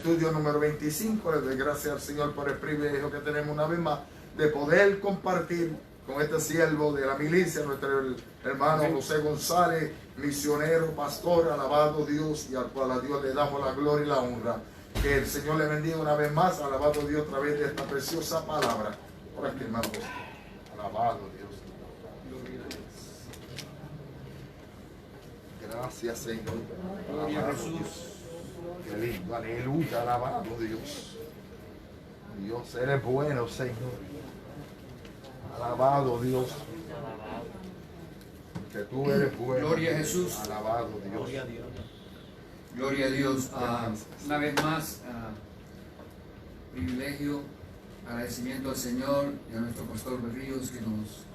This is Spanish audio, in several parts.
estudio número 25. Le doy gracias al Señor por el privilegio que tenemos una vez más de poder compartir con este siervo de la milicia, nuestro hermano José González, misionero, pastor, alabado Dios, y al cual a Dios le damos la gloria y la honra. Que el Señor le bendiga una vez más, alabado Dios, a través de esta preciosa palabra. Por aquí, hermano José. Alabado Dios. Gracias, Señor. Alabado Dios. Qué lindo, aleluya, alabado Dios. Dios, eres bueno, Señor. Alabado Dios. Que tú eres bueno. Gloria a Jesús. Alabado Dios. Gloria a Dios. Gloria a Dios. Una vez más, privilegio, agradecimiento al Señor y a nuestro pastor Berríos que nos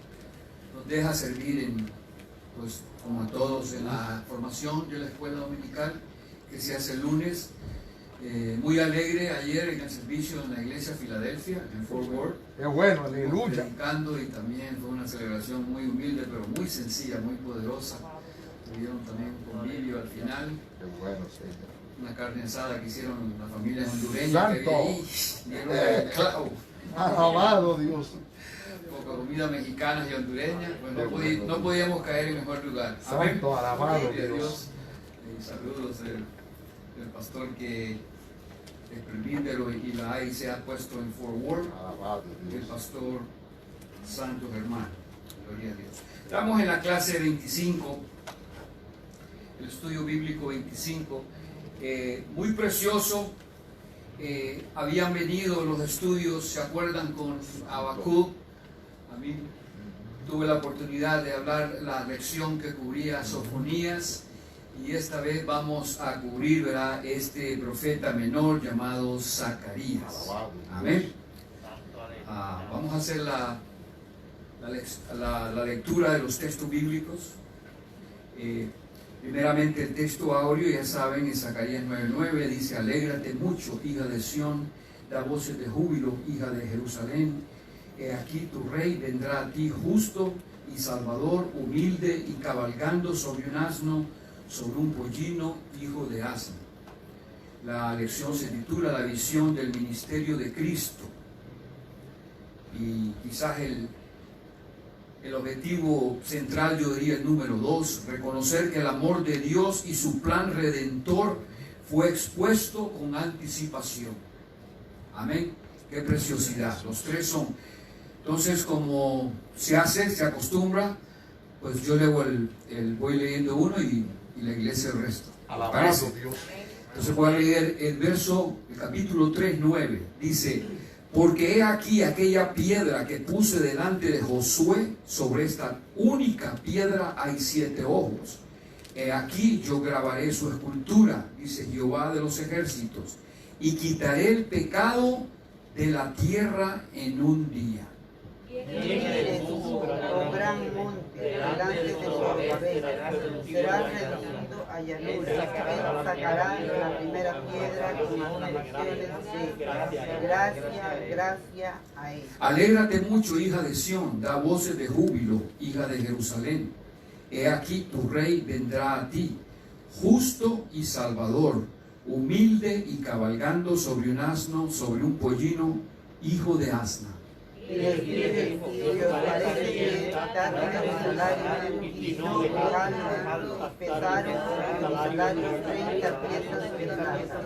deja servir pues, como a todos en la formación de la escuela dominical que se hace el lunes. Muy alegre ayer en el servicio en la iglesia Filadelfia, en Fort Worth. Qué bueno, aleluya. Predicando, y también fue una celebración muy humilde, pero muy sencilla, muy poderosa. Tuvieron también un convivio al final. Qué bueno, Señor. Una carne asada que hicieron la familia hondureña. Santo. Que dieron el clavo. Alabado Dios. Poca comida mexicana y hondureña. Pues no podíamos caer en mejor lugar. Amén. Santo, alabado Gloria a Dios. Saludos del pastor que el presbítero y la AIC se ha puesto en Fort Worth. Alabado El Dios. pastor Santo Germán. Gloria a Dios. Estamos en la clase 25, el estudio bíblico 25. Muy precioso. Habían venido los estudios, ¿se acuerdan? Con Habacuc. A mí tuve la oportunidad de hablar la lección que cubría Sofonías, y esta vez vamos a cubrir, ¿verdad?, este profeta menor llamado Zacarías. Amén. Vamos a hacer la lectura de los textos bíblicos. Primeramente el texto áureo, ya saben, en Zacarías 9:9 dice: alégrate mucho, hija de Sión, da voces de júbilo, hija de Jerusalén. He aquí tu rey vendrá a ti justo y salvador, humilde y cabalgando sobre un asno, sobre un pollino, hijo de asno. La lección se titula La visión del ministerio de Cristo. Y quizás el objetivo central, yo diría el número 2, reconocer que el amor de Dios y su plan redentor fue expuesto con anticipación. Amén. Qué preciosidad. Los tres son. Entonces, como se acostumbra, pues yo leo voy leyendo uno y la iglesia el resto. Alabado Dios. Entonces voy a leer el capítulo 3:9. Dice: porque he aquí aquella piedra que puse delante de Josué, sobre esta única piedra hay 7 ojos. He aquí yo grabaré su escultura, dice Jehová de los ejércitos, y quitaré el pecado de la tierra en un día. Gran monte delante de su cabeza será reducido a llanura. Él sacará la primera piedra con aclamaciones de gracia a él. Alégrate mucho, hija de Sión, da voces de júbilo, hija de Jerusalén. He aquí tu rey vendrá a ti, justo y salvador, humilde y cabalgando sobre un asno, sobre un pollino, hijo de asna. Y les dije, si os parece bien, dadme el salario y no pagaron y pesaron el salario 30 piezas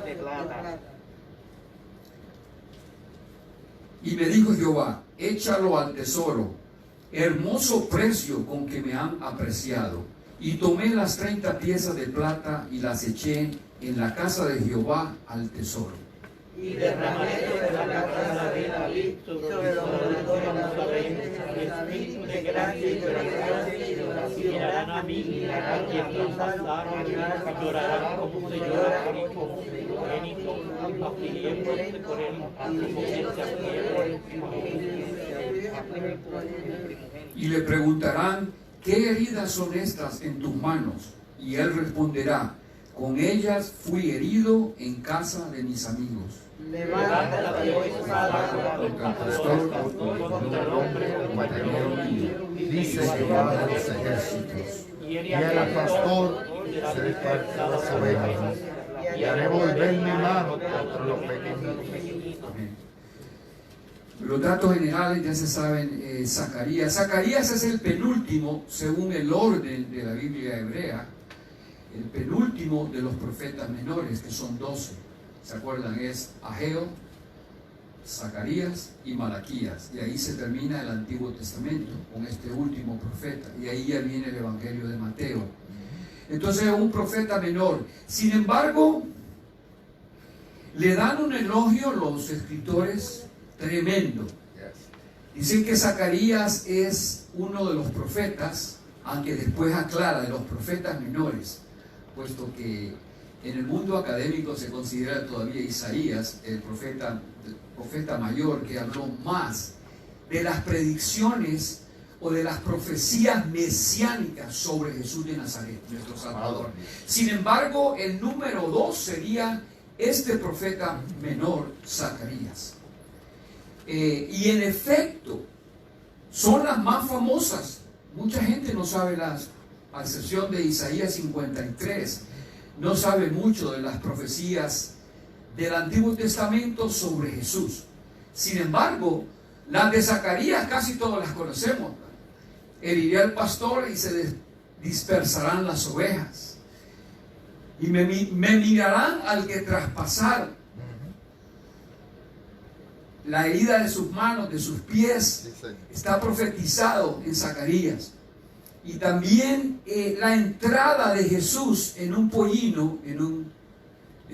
de plata. Y me dijo Jehová: échalo al tesoro, hermoso precio con que me han apreciado. Y tomé las 30 piezas de plata y las eché en la casa de Jehová al tesoro. Y derramé sobre la casa de David, sobre los moradores de la reina de gracia y de oración, y harán a mí y harán a quien pasaron, llorarán como se llora por hijo unigénito, afligiéndose por él, y le preguntarán: ¿qué heridas son estas en tus manos? Y él responderá: con ellas fui herido en casa de mis amigos. Levanta la espada Contra el pastor, contra el hombre, compañero mío, dice Jehová de los ejércitos. Y al pastor se le parte las ovejas. y y haré volver mi mano contra los pequeños. Amén. Los datos generales ya se saben. Zacarías. Zacarías es el penúltimo, según el orden de la Biblia hebrea, el penúltimo de los profetas menores, que son 12. ¿Se acuerdan? Es Ageo, Zacarías y Malaquías. Y ahí se termina el Antiguo Testamento con este último profeta. Y ahí ya viene el Evangelio de Mateo. Entonces es un profeta menor. Sin embargo, le dan un elogio los escritores tremendo. Dicen que Zacarías es uno de los profetas, aunque después aclara, de los profetas menores, puesto que en el mundo académico se considera todavía Isaías el profeta mayor, que habló más de las predicciones o de las profecías mesiánicas sobre Jesús de Nazaret, nuestro Salvador. Sin embargo, el número 2 sería este profeta menor, Zacarías. Y en efecto, son las más famosas. Mucha gente no sabe a excepción de Isaías 53, no sabe mucho de las profecías del Antiguo Testamento sobre Jesús. Sin embargo, las de Zacarías casi todas las conocemos. Heriré al pastor y se dispersarán las ovejas. Y me mirarán al que traspasaron. La herida de sus manos, de sus pies, está profetizado en Zacarías. Y también la entrada de Jesús en un pollino, en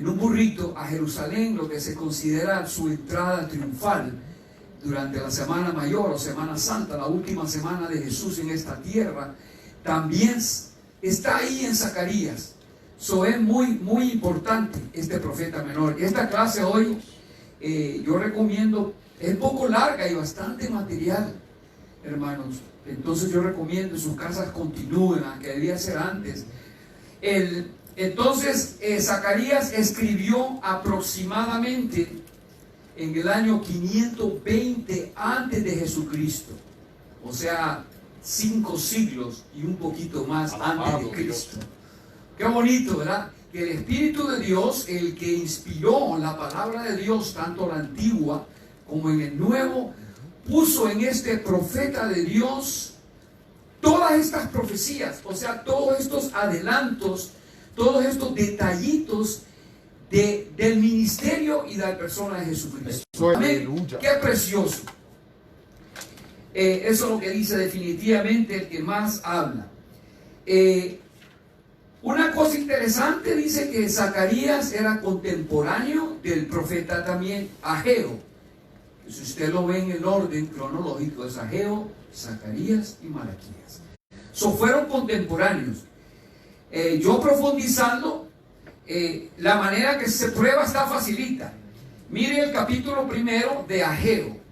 un burrito a Jerusalén, lo que se considera su entrada triunfal durante la Semana Mayor o Semana Santa, la última semana de Jesús en esta tierra, también está ahí en Zacarías. So, es muy importante este profeta menor. Esta clase hoy yo recomiendo, es un poco larga y bastante material, hermanos. Entonces yo recomiendo en sus casas continúen, aunque debía ser antes. Entonces Zacarías escribió aproximadamente en el año 520 antes de Jesucristo, o sea, 5 siglos y un poquito más antes de Cristo. Qué bonito, ¿verdad? Que el Espíritu de Dios, el que inspiró la palabra de Dios, tanto la antigua como en el nuevo, puso en este profeta de Dios todas estas profecías, o sea, todos estos adelantos, todos estos detallitos del ministerio y de la persona de Jesucristo. Amén. Qué precioso. Eso es lo que dice definitivamente el que más habla. Una cosa interesante, dice que Zacarías era contemporáneo del profeta también Ageo. Si usted lo ve en el orden cronológico, es Ageo, Zacarías y Malaquías. Fueron contemporáneos. Yo profundizando, la manera que se prueba está facilita. Mire el capítulo 1 de Ageo.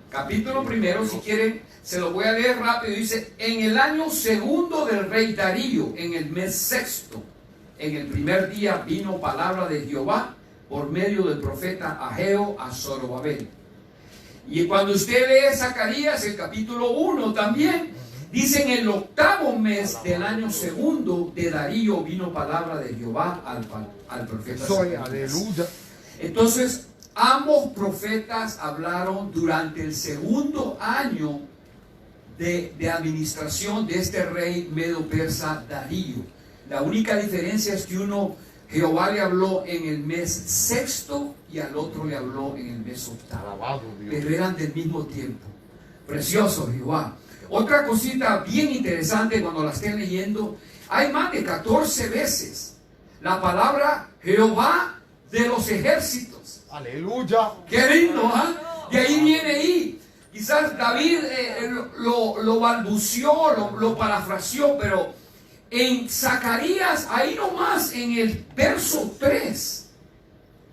Capítulo 1, si quieren, se lo voy a leer rápido. Dice: en el año 2 del rey Darío, en el mes 6, en el primer día vino palabra de Jehová por medio del profeta Ageo a Zorobabel. Y cuando usted lee Zacarías, el capítulo 1 también, dice: en el 8º mes del año 2 de Darío vino palabra de Jehová al profeta Zacarías. Aleluya. Entonces, ambos profetas hablaron durante el 2º año de administración de este rey medo-persa Darío. La única diferencia es que uno, Jehová le habló en el mes 6 y al otro le habló en el mes 8. Pero eran del mismo tiempo. Precioso Jehová. Otra cosita bien interesante cuando la estén leyendo, hay más de 14 veces la palabra Jehová de los ejércitos. Aleluya. Qué lindo, ¿ah? De ahí viene ahí. Quizás David lo balbuceó, lo parafraseó, pero en Zacarías, ahí nomás en el verso 3,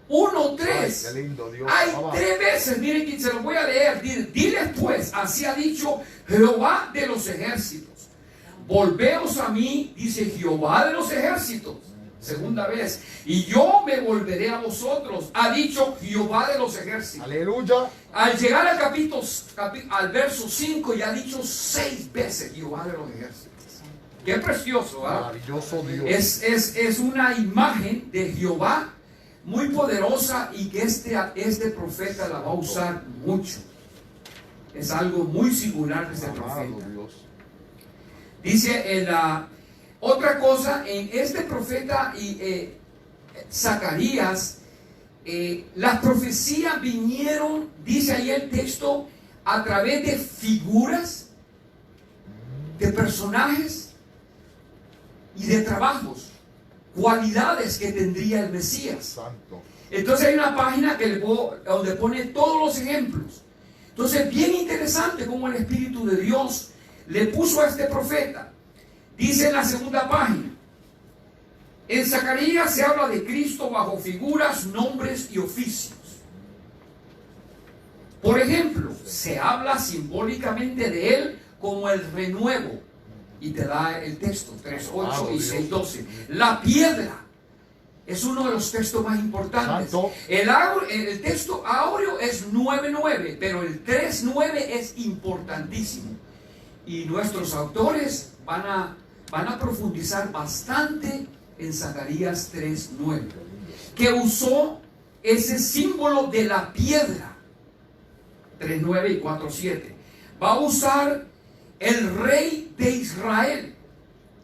1:3, hay 3 veces, miren que se lo voy a leer. Diles pues, así ha dicho Jehová de los ejércitos. Volveos a mí, dice Jehová de los ejércitos. Segunda vez, y yo me volveré a vosotros, ha dicho Jehová de los ejércitos. Aleluya. Al llegar al verso 5, ya ha dicho 6 veces Jehová de los ejércitos. Qué precioso, ¿ah? Maravilloso Dios. Es una imagen de Jehová muy poderosa y que este profeta la va a usar mucho. Es algo muy singular de este profeta. Dios. Dice en la otra cosa, en este profeta y Zacarías, las profecías vinieron, dice ahí el texto, a través de figuras, de personajes y de trabajos, cualidades que tendría el Mesías. Santo. Entonces hay una página donde pone todos los ejemplos. Entonces, bien interesante cómo el Espíritu de Dios le puso a este profeta. Dice en la segunda página, en Zacarías se habla de Cristo bajo figuras, nombres y oficios. Por ejemplo, se habla simbólicamente de Él como el renuevo. Y te da el texto, 3.8 y 6.12. La piedra es uno de los textos más importantes. El texto áureo es 9.9, pero el 3.9 es importantísimo. Y nuestros autores van a profundizar bastante en Zacarías 3.9, que usó ese símbolo de la piedra. 3.9 y 4.7. Va a usar el rey de Israel.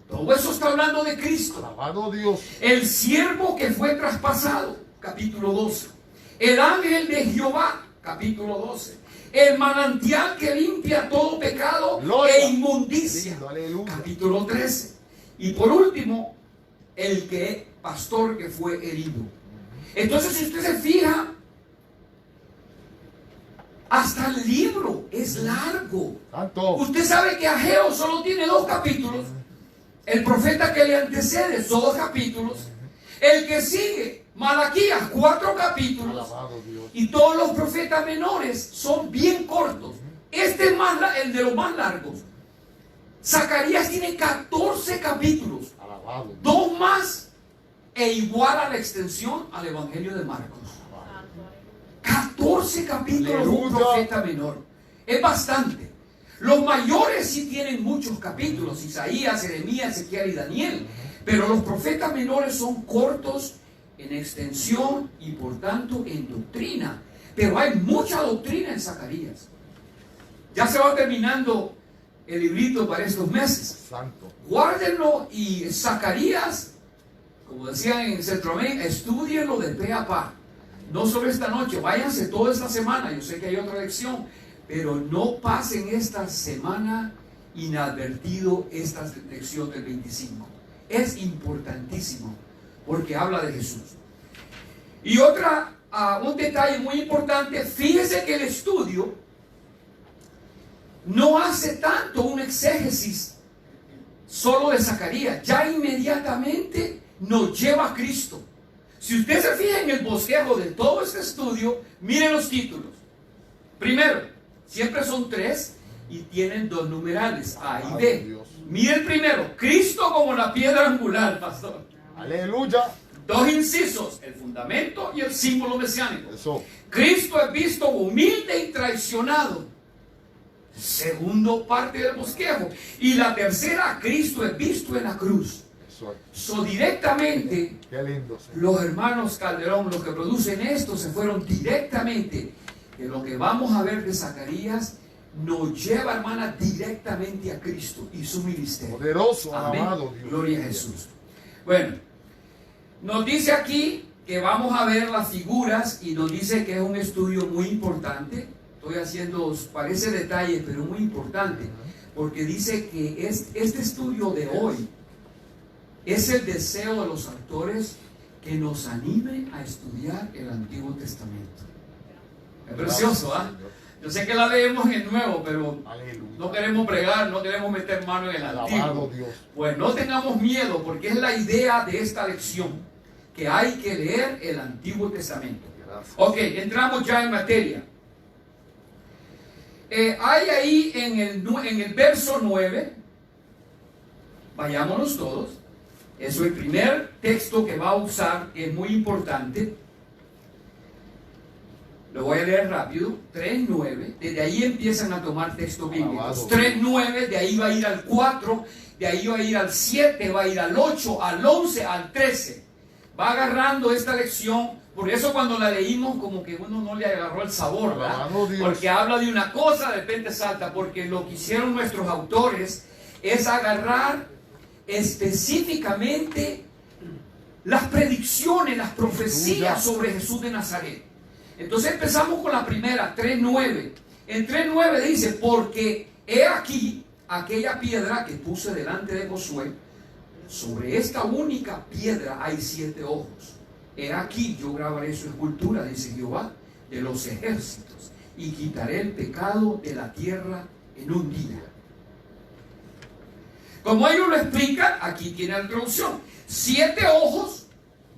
Todo eso está hablando de Cristo. Alabado Dios. El siervo que fue traspasado, capítulo 12. El ángel de Jehová, capítulo 12. El manantial que limpia todo pecado e inmundicia, capítulo 13. Y por último, el pastor que fue herido. Entonces, si usted se fija, hasta el libro es largo. Santo. Usted sabe que Ageo solo tiene 2 capítulos. El profeta que le antecede, 2 capítulos. El que sigue, Malaquías, 4 capítulos. Alabado Dios. Y todos los profetas menores son bien cortos. Este es el de los más largos. Zacarías tiene 14 capítulos. Alabado Dios. 2 más e igual a la extensión al Evangelio de Marcos. 14 capítulos de un profeta menor. Es bastante. Los mayores sí tienen muchos capítulos. Isaías, Jeremías, Ezequiel y Daniel. Pero los profetas menores son cortos en extensión y por tanto en doctrina. Pero hay mucha doctrina en Zacarías. Ya se va terminando el librito para estos meses. Santo. Guárdenlo y Zacarías, como decían en Centroamérica, estudienlo de pe a pa. No solo esta noche, váyanse toda esta semana. Yo sé que hay otra lección, pero no pasen esta semana inadvertido esta lección del 25. Es importantísimo porque habla de Jesús. Y un detalle muy importante, fíjese que el estudio no hace tanto un exégesis solo de Zacarías, ya inmediatamente nos lleva a Cristo. Si usted se fija en el bosquejo de todo este estudio, miren los títulos. Primero, siempre son 3 y tienen 2 numerales, A y B. Mire el primero, Cristo como la piedra angular, pastor. Aleluya. 2 incisos, el fundamento y el símbolo mesiánico. Eso. Cristo es visto humilde y traicionado. Segundo parte del bosquejo. Y la tercera, Cristo es visto en la cruz. So directamente, qué lindo, los hermanos Calderón, los que producen esto, se fueron directamente. Que lo que vamos a ver de Zacarías nos lleva, hermana, directamente a Cristo y su ministerio. Poderoso, Amén. alabado Dios. Gloria a Jesús. Bueno, nos dice aquí que vamos a ver las figuras y nos dice que es un estudio muy importante. Estoy haciendo, parece detalle, pero muy importante, porque dice que este estudio de hoy es el deseo de los autores que nos anime a estudiar el Antiguo Testamento. Es precioso, ¿ah? Yo sé que la leemos en el Nuevo, pero no queremos bregar, no queremos meter mano en el Antiguo. Pues no tengamos miedo, porque es la idea de esta lección, que hay que leer el Antiguo Testamento. Ok, entramos ya en materia. Hay ahí en el verso 9, vayámonos todos. Eso es el primer texto que va a usar, que es muy importante. Lo voy a leer rápido. 3:9. Desde ahí empiezan a tomar textos bíblicos. Alabado. 3:9, de ahí va a ir al 4, de ahí va a ir al 7, va a ir al 8, al 11, al 13. Va agarrando esta lección. Por eso cuando la leímos como que uno no le agarró el sabor, ¿verdad? Alabado Dios. Porque habla de una cosa, de repente salta. Porque lo que hicieron nuestros autores es agarrar específicamente las predicciones, las profecías sobre Jesús de Nazaret. Entonces empezamos con la primera, 3:9. En 3:9 dice, porque he aquí aquella piedra que puse delante de Josué, sobre esta única piedra hay 7 ojos. He aquí yo grabaré su escultura, dice Jehová de los ejércitos, y quitaré el pecado de la tierra en un día. Como ellos lo explican, aquí tiene la introducción. 7 ojos,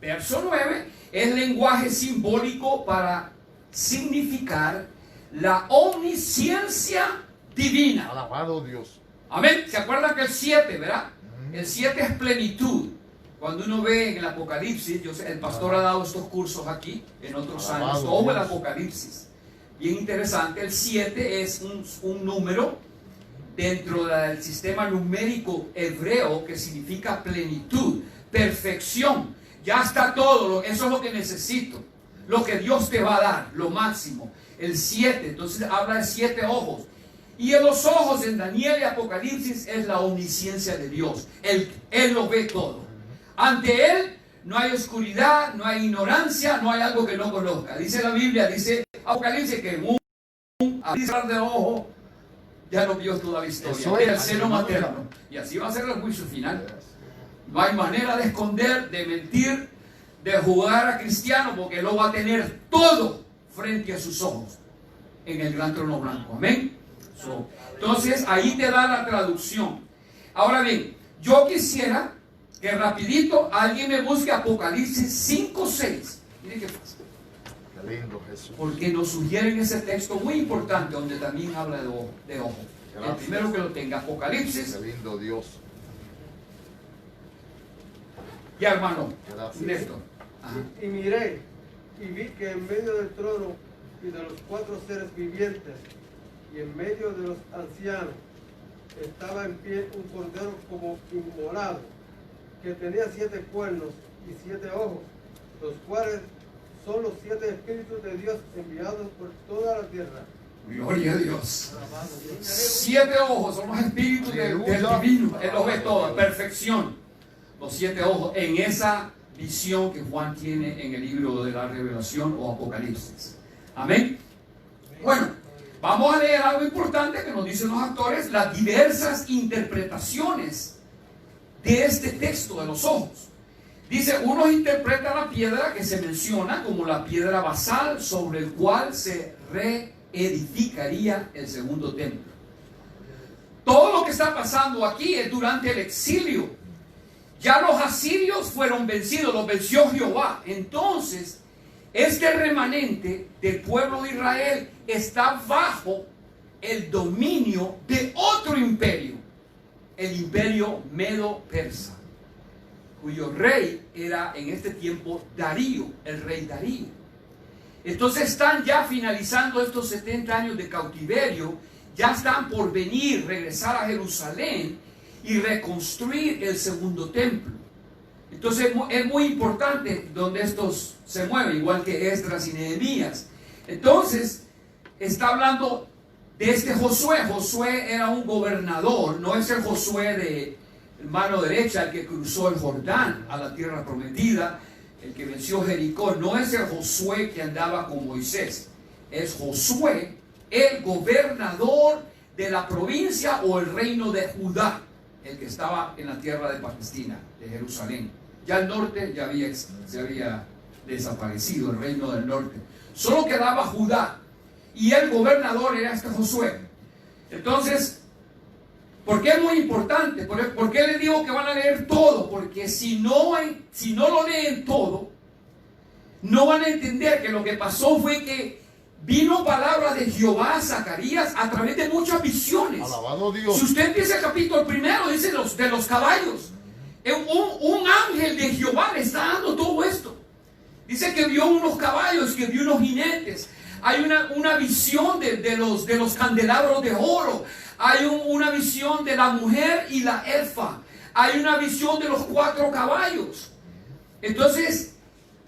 verso 9, es lenguaje simbólico para significar la omnisciencia divina. Alabado Dios. Amén. ¿Se acuerdan que el 7, verdad? El 7 es plenitud. Cuando uno ve en el Apocalipsis, yo sé, el pastor ha dado estos cursos aquí en otros años, Alabado todo el Dios. Apocalipsis. Bien interesante. El 7 es un número dentro del sistema numérico hebreo que significa plenitud, perfección. Ya está todo, eso es lo que necesito, lo que Dios te va a dar, lo máximo. El 7, entonces habla de 7 ojos. Y en los ojos en Daniel y Apocalipsis es la omnisciencia de Dios. Él lo ve todo. Ante Él no hay oscuridad, no hay ignorancia, no hay algo que no conozca. Dice la Biblia, dice Apocalipsis, que en un abrir de ojo ya no vio toda la historia. Eso Era el es, seno aleluya. materno. Y así va a ser el juicio final. No hay manera de esconder, de mentir, de jugar a cristiano, porque Él lo va a tener todo frente a sus ojos en el gran trono blanco. Amén. Entonces ahí te da la traducción. Ahora bien, yo quisiera que rapidito alguien me busque Apocalipsis 5:6. Miren qué pasa. Qué lindo Jesús. Porque nos sugieren ese texto muy importante donde también habla de ojo. El Gracias. primero que lo tenga, Apocalipsis. Qué lindo Dios. Ya, hermano, Gracias. Néstor. Ajá. Y miré, y vi que en medio del trono y de los 4 seres vivientes, y en medio de los ancianos, estaba en pie un cordero como inmolado, que tenía 7 cuernos y 7 ojos, los cuales son los 7 espíritus de Dios enviados por toda la tierra. Gloria a Dios. 7 ojos son los espíritus del Aleluya. divino. Él los ve todo, perfección. Los 7 ojos en esa visión que Juan tiene en el libro de la Revelación o Apocalipsis. Amén. Bueno, vamos a leer algo importante que nos dicen los actores, las diversas interpretaciones de este texto de los ojos. Dice, unos interpretan la piedra que se menciona como la piedra basal sobre el cual se reedificaría el segundo templo. Todo lo que está pasando aquí es durante el exilio. Ya los asirios fueron vencidos, los venció Jehová. Entonces, este remanente del pueblo de Israel está bajo el dominio de otro imperio, el imperio medo-persa, cuyo rey era en este tiempo Darío, el rey Darío. Entonces están ya finalizando estos 70 años de cautiverio, ya están por venir, regresar a Jerusalén y reconstruir el segundo templo. Entonces es muy importante donde estos se mueven, igual que Esdras y Nehemías. Entonces está hablando de este Josué. Josué era un gobernador, no es el Josué de mano derecha, el que cruzó el Jordán a la tierra prometida, el que venció Jericó. No es el Josué que andaba con Moisés, es Josué, el gobernador de la provincia o el reino de Judá, el que estaba en la tierra de Palestina, de Jerusalén. Ya el norte ya se había desaparecido, el reino del norte. Solo quedaba Judá y el gobernador era este Josué. Entonces, ¿por qué es muy importante? ¿Por qué les digo que van a leer todo? Porque si no lo leen todo, no van a entender que lo que pasó fue que vino palabra de Jehová a Zacarías a través de muchas visiones. Alabado Dios. Si usted empieza el capítulo primero, dice de los caballos. Un ángel de Jehová le está dando todo esto. Dice que vio unos caballos, que vio unos jinetes. Hay una visión de los candelabros de oro. Hay una visión de la mujer y la elfa. Hay una visión de los 4 caballos. Entonces,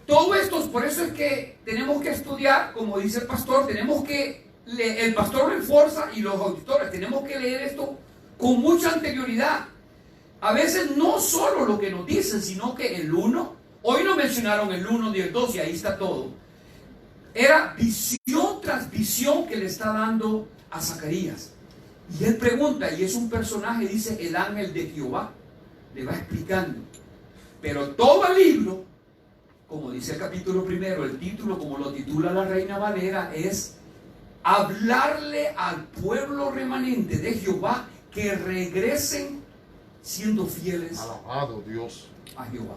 todo esto, por eso es que tenemos que estudiar, como dice el pastor, tenemos que leer, el pastor reforza y los auditores, tenemos que leer esto con mucha anterioridad. A veces no solo lo que nos dicen, sino que el 1, hoy no mencionaron el 1 ni el 2 y ahí está todo. Era visión tras visión que le está dando a Zacarías. Y él pregunta, y es un personaje, dice el ángel de Jehová, le va explicando. Pero todo el libro, como dice el capítulo 1, el título, como lo titula la Reina Valera, es hablarle al pueblo remanente de Jehová que regresen siendo fieles. Alabado Dios. A Jehová.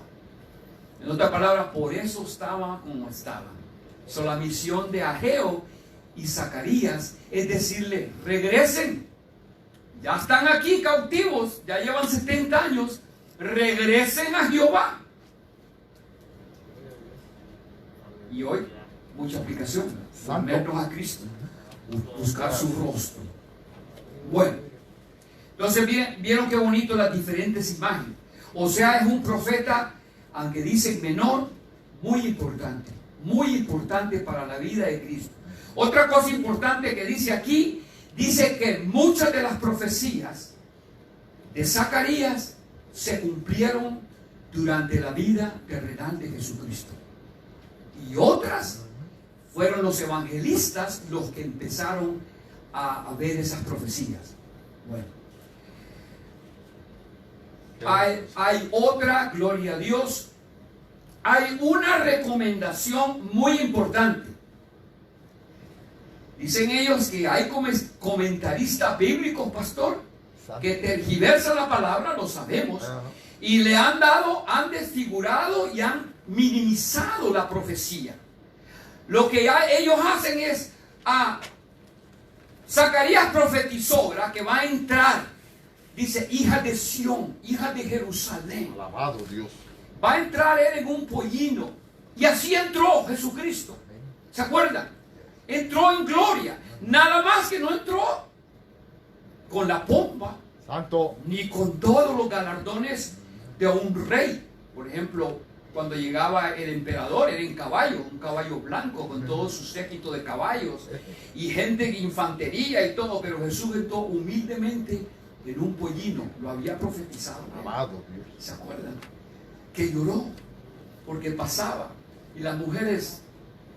En otras palabras, por eso estaba como estaba. So, la misión de Ageo y Zacarías es decirle, regresen. Ya están aquí cautivos, ya llevan 70 años. Regresen a Jehová. Y hoy, mucha aplicación. Volvernos a Cristo. Buscar su rostro. Bueno. Entonces, vieron qué bonito las diferentes imágenes. O sea, es un profeta, aunque dice menor, muy importante para la vida de Cristo. Otra cosa importante que dice aquí, dice que muchas de las profecías de Zacarías se cumplieron durante la vida terrenal de Jesucristo. Y otras fueron los evangelistas los que empezaron a ver esas profecías. Bueno. Hay otra, gloria a Dios, hay una recomendación muy importante. Dicen ellos que hay comentaristas bíblicos, pastor, que tergiversan la palabra, lo sabemos, y le han desfigurado y han minimizado la profecía. Lo que ellos hacen es, Zacarías profetizó, ¿verdad?, que va a entrar. Dice, hija de Sión, hija de Jerusalén. Alabado Dios. Va a entrar él en un pollino. Y así entró Jesucristo. ¿Se acuerdan? Entró en gloria. Nada más que no entró con la pompa. Santo. Ni con todos los galardones de un rey. Por ejemplo, cuando llegaba el emperador, era en caballo, un caballo blanco con todo su séquito de caballos. Y gente de infantería y todo. Pero Jesús entró humildemente en un pollino. Lo había profetizado. Alabado Dios. ¿Se acuerdan? Que lloró porque pasaba y las mujeres,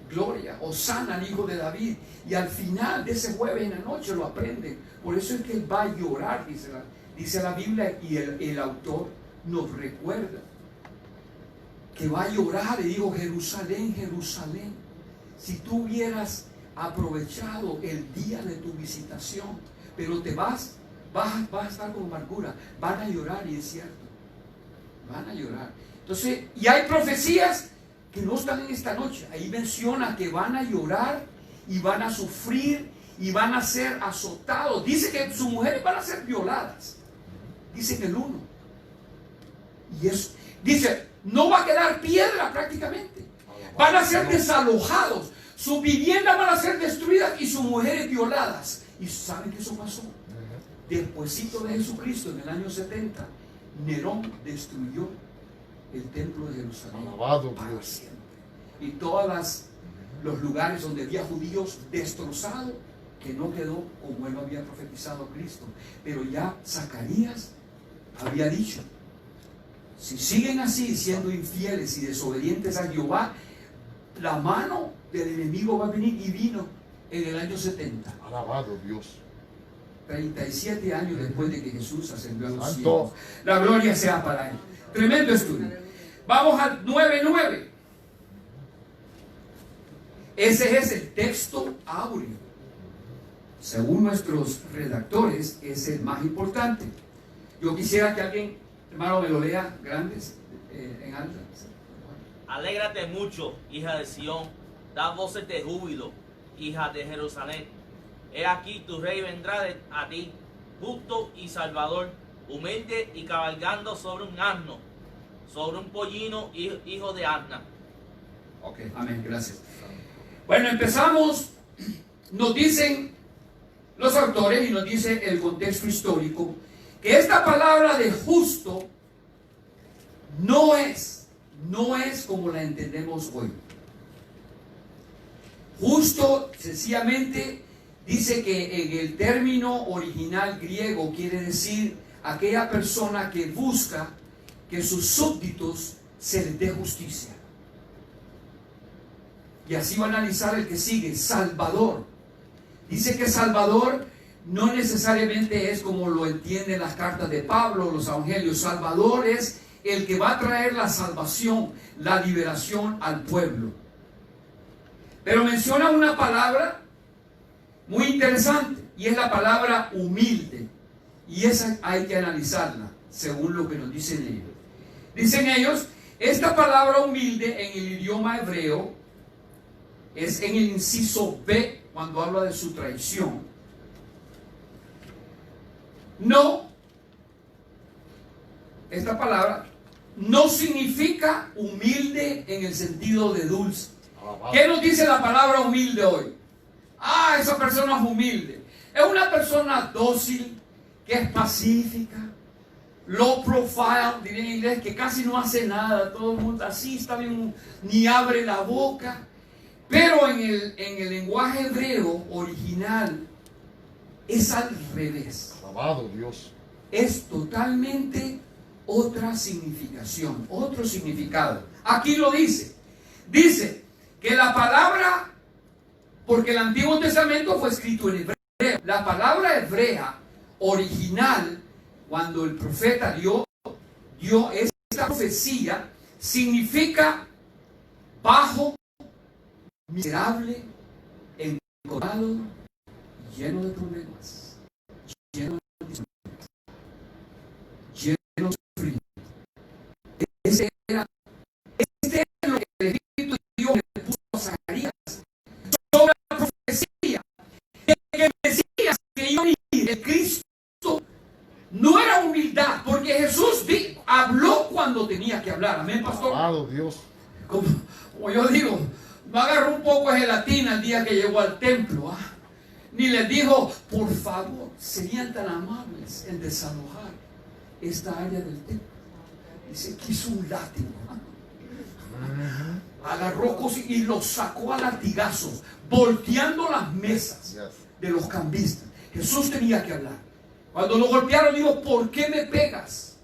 gloria, Hosana al hijo de David, y al final de ese jueves en la noche lo aprenden. Por eso es que él va a llorar, dice la Biblia, y el autor nos recuerda que va a llorar. Y digo, Jerusalén, Jerusalén, si tú hubieras aprovechado el día de tu visitación, pero te vas a estar con amargura, van a llorar, y es cierto, van a llorar. Entonces, y hay profecías que no están en esta noche. Ahí menciona que van a llorar y van a sufrir y van a ser azotados. Dice que sus mujeres van a ser violadas. Dice en el 1. Y eso, dice, no va a quedar piedra prácticamente. Van a ser desalojados. Sus viviendas van a ser destruidas y sus mujeres violadas. ¿Y saben que eso pasó? Despuésito de Jesucristo, en el año 70, Nerón destruyó el templo de Jerusalén. Alabado para Dios. siempre. Y todos los lugares donde había judíos destrozados, que no quedó como él lo había profetizado Cristo. Pero ya Zacarías había dicho, si siguen así siendo infieles y desobedientes a Jehová, la mano del enemigo va a venir, y vino en el año 70. Alabado Dios. 37 años después de que Jesús ascendió a los Santo. cielos. La gloria sea para él. Tremendo estudio. Vamos al 9:9. Ese es el texto áureo. Según nuestros redactores, es el más importante. Yo quisiera que alguien, hermano, me lo lea grandes, en alta. Alégrate mucho, hija de Sión, da voces de júbilo, hija de Jerusalén. He aquí tu rey vendrá a ti, justo y salvador, humilde y cabalgando sobre un asno, sobre un pollino, hijo de asna. Ok, amén, gracias. Bueno, empezamos nos dicen los autores y nos dice el contexto histórico que esta palabra de justo no es como la entendemos hoy. Justo sencillamente dice que en el término original griego quiere decir aquella persona que busca que sus súbditos se les dé justicia. Y así va a analizar el que sigue, Salvador. Dice que Salvador no necesariamente es como lo entienden las cartas de Pablo, los evangelios. Salvador es el que va a traer la salvación, la liberación al pueblo. Pero menciona una palabra muy interesante y es la palabra humilde. Y esa hay que analizarla según lo que nos dicen ellos. Dicen ellos, esta palabra humilde en el idioma hebreo es en el inciso B cuando habla de su traición. No, esta palabra no significa humilde en el sentido de dulce. ¿Qué nos dice la palabra humilde hoy? Ah, esa persona es humilde. Es una persona dócil, que es pacífica, low profile, diría en inglés, que casi no hace nada, todo el mundo así está bien, ni abre la boca. Pero en el lenguaje hebreo original es al revés. Alabado Dios. Es totalmente otra significación, otro significado. Aquí lo dice. Dice que la palabra, porque el Antiguo Testamento fue escrito en hebreo, la palabra hebrea original, cuando el profeta dio esta profecía, significa bajo, miserable, encontrado, lleno de problemas, lleno de sufrimiento, lleno de sufrimiento. Este es lo que el Espíritu de Dios le puso a Zacarías sobre la profecía de que el Mesías que iba a venir, el Cristo, no era humildad, porque Jesús habló cuando tenía que hablar. Amén, pastor. Alabado Dios. Como yo digo, no agarró un poco de gelatina el día que llegó al templo, ni les dijo, por favor, serían tan amables en desalojar esta área del templo. Dice, quiso un látigo, agarró cosas y los sacó a latigazos, volteando las mesas de los cambistas. Jesús tenía que hablar. Cuando lo golpearon, dijo, ¿por qué me pegas?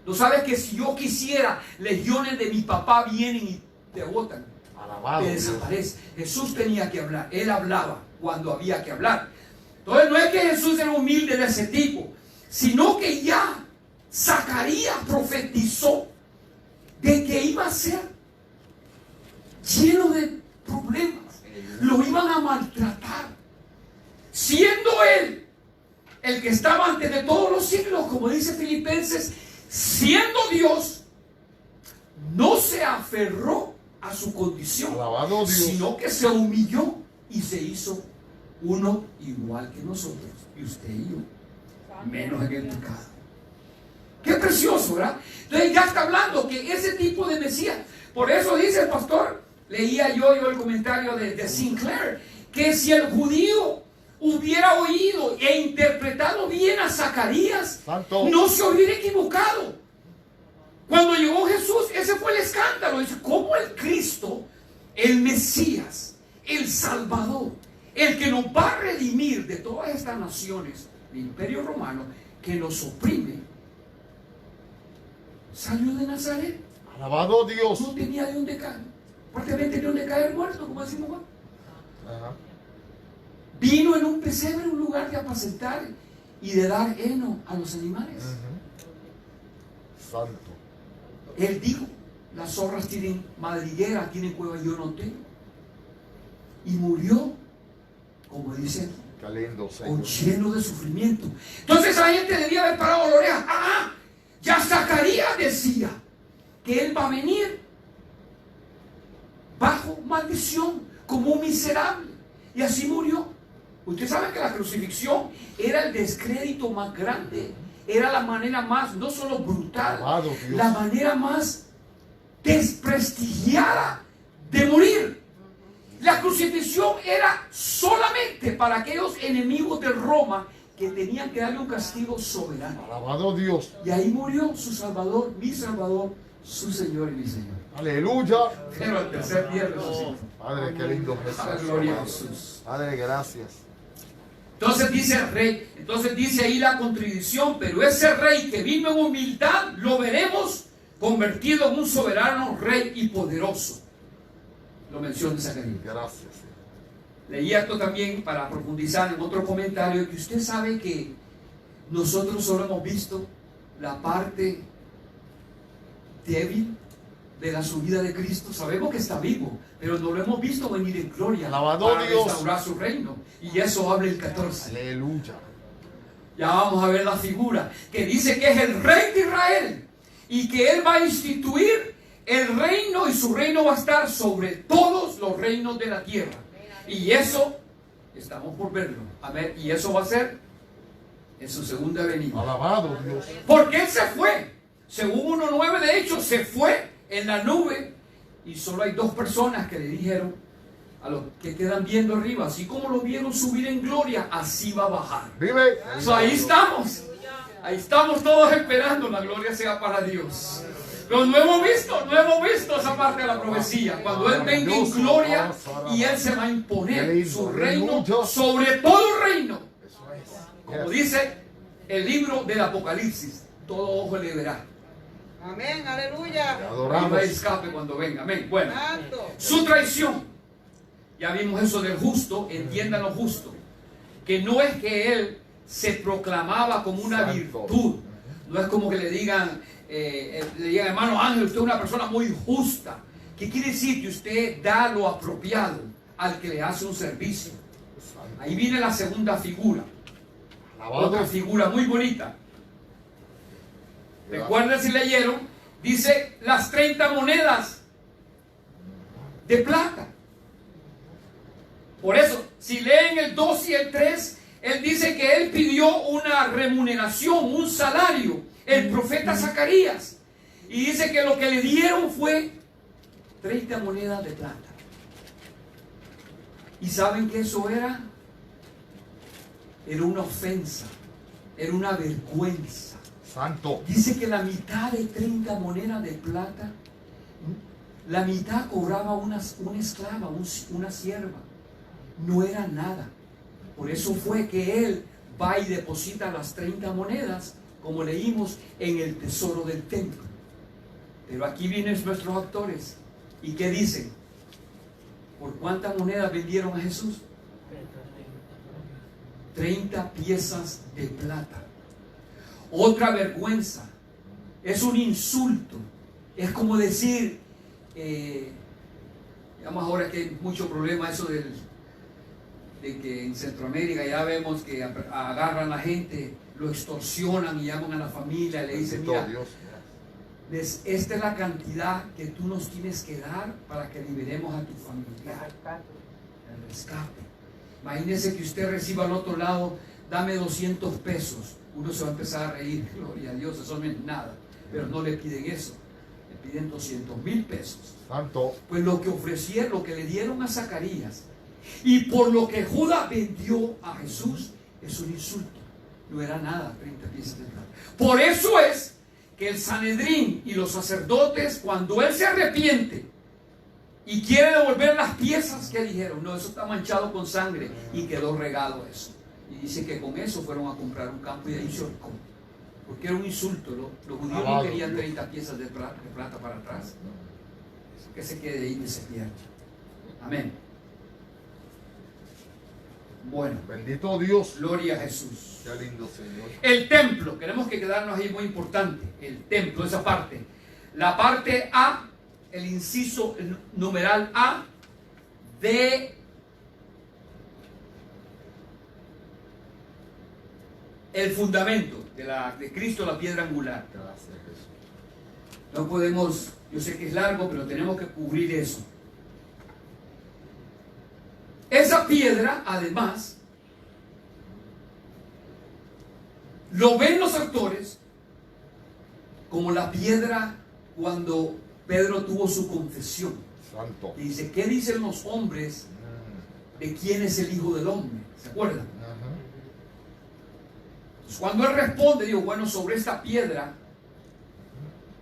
¿No sabes que si yo quisiera, legiones de mi papá vienen y te botan? Alabado Te desaparece. Jesús tenía que hablar. Él hablaba cuando había que hablar. Entonces no es que Jesús era humilde de ese tipo, sino que ya Zacarías profetizó de que iba a ser lleno de problemas. Lo iban a maltratar. Siendo él el que estaba antes de todos los siglos, como dice Filipenses, siendo Dios, no se aferró a su condición, sino que se humilló y se hizo uno igual que nosotros, y usted y yo, menos en el pecado. Qué precioso, ¿verdad? Entonces ya está hablando que ese tipo de Mesías, por eso dice el pastor, leía yo el comentario de Sinclair, que si el judío hubiera oído e interpretado bien a Zacarías, no se hubiera equivocado. Cuando llegó Jesús, ese fue el escándalo. Dice, ¿cómo el Cristo, el Mesías, el Salvador, el que nos va a redimir de todas estas naciones del Imperio Romano que nos oprime, salió de Nazaret? Alabado Dios. No tenía de dónde caer. Prácticamente de dónde caer muerto, como decimos Juan. Vino en un pesebre, un lugar de apacentar y de dar heno a los animales. Santo. Él dijo, las zorras tienen madriguera, tienen cueva, yo no tengo. Y murió, como dice aquí, lleno de sufrimiento. Entonces la gente debía haber parado la oreja. Ya Zacarías decía que él va a venir bajo maldición, como un miserable. Y así murió. Usted sabe que la crucifixión era el descrédito más grande. Era la manera más, no solo brutal, la manera más desprestigiada de morir. La crucifixión era solamente para aquellos enemigos de Roma que tenían que darle un castigo soberano. Alabado Dios. Y ahí murió su Salvador, su Señor y mi Señor. Aleluya. Pero al tercer día resucitó. Padre, qué lindo Jesús. Gloria a Jesús. Padre, gracias. Entonces dice el rey, entonces dice ahí la contradicción, pero ese rey que vino en humildad, lo veremos convertido en un soberano rey y poderoso. Lo menciona Zacarías. Gracias. Leí esto también para profundizar en otro comentario, que usted sabe que nosotros solo hemos visto la parte débil de la subida de Cristo. Sabemos que está vivo, pero no lo hemos visto venir en gloria Alabado para Dios. restaurar su reino. Y eso habla el 14. Aleluya. Ya vamos a ver la figura que dice que es el rey de Israel y que él va a instituir el reino, y su reino va a estar sobre todos los reinos de la tierra. Y eso estamos por verlo. A ver, y eso va a ser en su segunda venida. Alabado Dios. Porque él se fue. Según 1:9 de hecho, se fue en la nube. Y solo hay 2 personas que le dijeron a los que quedan viendo arriba: así como lo vieron subir en gloria, así va a bajar. Vive. So, ahí estamos. Ahí estamos todos esperando. La gloria sea para Dios. Pero no hemos visto esa parte de la profecía. Cuando Él venga en gloria y Él se va a imponer su reino sobre todo reino. Como dice el libro del Apocalipsis, todo ojo le verá. Amén, aleluya. Y no hay escape cuando venga. Amén. Bueno, su traición. Ya vimos eso del justo. Entiendan lo justo. Que no es que Él se proclamaba como una virtud. No es como que le digan, hermano Ángel, usted es una persona muy justa. ¿Qué quiere decir? Que usted da lo apropiado al que le hace un servicio. Ahí viene la segunda figura. Otra figura muy bonita. Recuerden si leyeron, dice las 30 monedas de plata. Por eso, si leen el 2 y el 3, él dice que él pidió una remuneración, un salario, el profeta Zacarías. Y dice que lo que le dieron fue 30 monedas de plata. ¿Y saben qué eso era? Era una ofensa, era una vergüenza. Santo. Dice que la mitad de 30 monedas de plata, la mitad cobraba una esclava, una sierva. No era nada. Por eso fue que él va y deposita las 30 monedas, como leímos, en el tesoro del templo. Pero aquí vienen nuestros actores. ¿Y qué dicen? ¿Por cuántas monedas vendieron a Jesús? 30 piezas de plata. Otra vergüenza. Es un insulto. Es como decir, digamos ahora que hay mucho problema eso de que en Centroamérica ya vemos que agarran a la gente, lo extorsionan y llaman a la familia, le dicen, mira, esta es la cantidad que tú nos tienes que dar para que liberemos a tu familia. El rescate. Imagínese que usted reciba al otro lado, dame 200 pesos. Uno se va a empezar a reír, gloria a Dios, eso no es nada. Pero no le piden eso, le piden 200,000 pesos. Santo. Pues lo que ofrecieron, lo que le dieron a Zacarías, y por lo que Judas vendió a Jesús, es un insulto. No era nada, 30 piezas de plata. Por eso es que el Sanedrín y los sacerdotes, cuando él se arrepiente y quiere devolver las piezas que dijeron, no, eso está manchado con sangre, y quedó regado eso. Y dice que con eso fueron a comprar un campo y ahí se ahorcó. Porque era un insulto. Los judíos no querían 30 piezas de plata para atrás. Eso que se quede ahí y se pierde. Amén. Bueno, Bendito Dios. gloria a Jesús. Qué lindo, Señor. El templo, queremos que quedarnos ahí, muy importante. El templo, esa parte. La parte A, el inciso, el numeral A, de el fundamento de Cristo, la piedra angular. Gracias, Jesús. No podemos, yo sé que es largo, pero tenemos que cubrir eso. Esa piedra, además, lo ven los autores como la piedra cuando Pedro tuvo su confesión. Santo. Y dice, ¿qué dicen los hombres de quién es el Hijo del Hombre. ¿Se acuerdan? Entonces, cuando él responde, digo, bueno, sobre esta piedra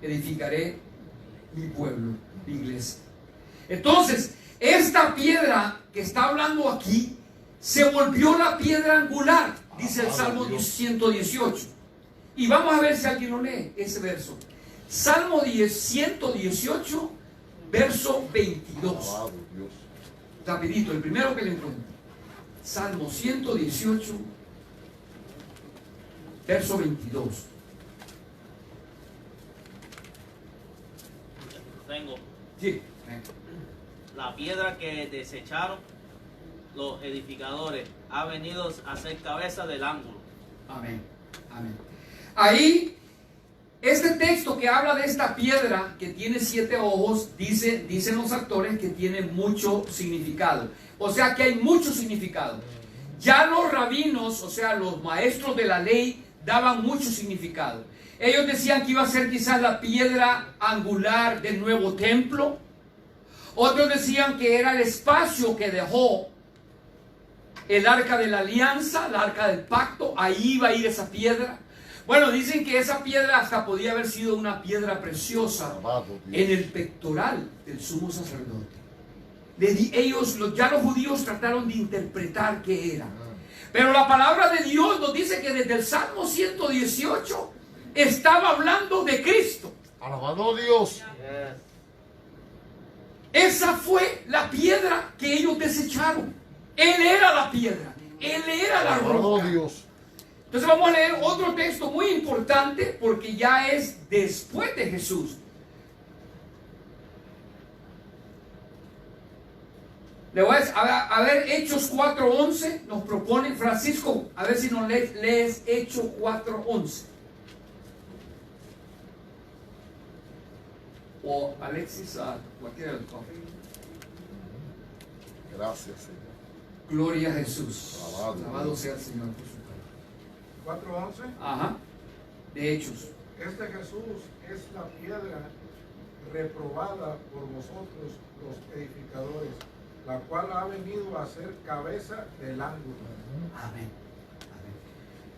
edificaré mi pueblo, mi iglesia. Entonces, esta piedra que está hablando aquí se volvió la piedra angular, dice el Salmo 118. Y vamos a ver si alguien lo lee, ese verso. Salmo 118, verso 22. Rapidito, el primero que le encuentro. Salmo 118, verso 22. Tengo. Sí. La piedra que desecharon los edificadores ha venido a ser cabeza del ángulo. Amén. Amén. Ahí, este texto que habla de esta piedra que tiene 7 ojos, dicen los autores que tiene mucho significado. O sea que hay mucho significado. Ya los rabinos, o sea, los maestros de la ley, daban mucho significado. Ellos decían que iba a ser quizás la piedra angular del nuevo templo. Otros decían que era el espacio que dejó el arca de la alianza, el arca del pacto. Ahí iba a ir esa piedra. Bueno, dicen que esa piedra hasta podía haber sido una piedra preciosa en el pectoral del sumo sacerdote. Ya los judíos trataron de interpretar qué era. Pero la palabra de Dios nos dice que desde el Salmo 118 estaba hablando de Cristo. Alabado Dios. Esa fue la piedra que ellos desecharon. Él era la piedra. Él era la roca. Dios. Entonces vamos a leer otro texto muy importante porque ya es después de Jesús. Le voy a ver Hechos 4:11. Nos propone Francisco. A ver si nos lees Hechos 4:11. O Alexis, cualquiera de los dos. Gracias, Señor. Gloria a Jesús. Alabado sea el Señor por su palabra. 4:11. Ajá. De Hechos. Este Jesús es la piedra reprobada por vosotros los edificadores, la cual ha venido a ser cabeza del ángulo. Amén.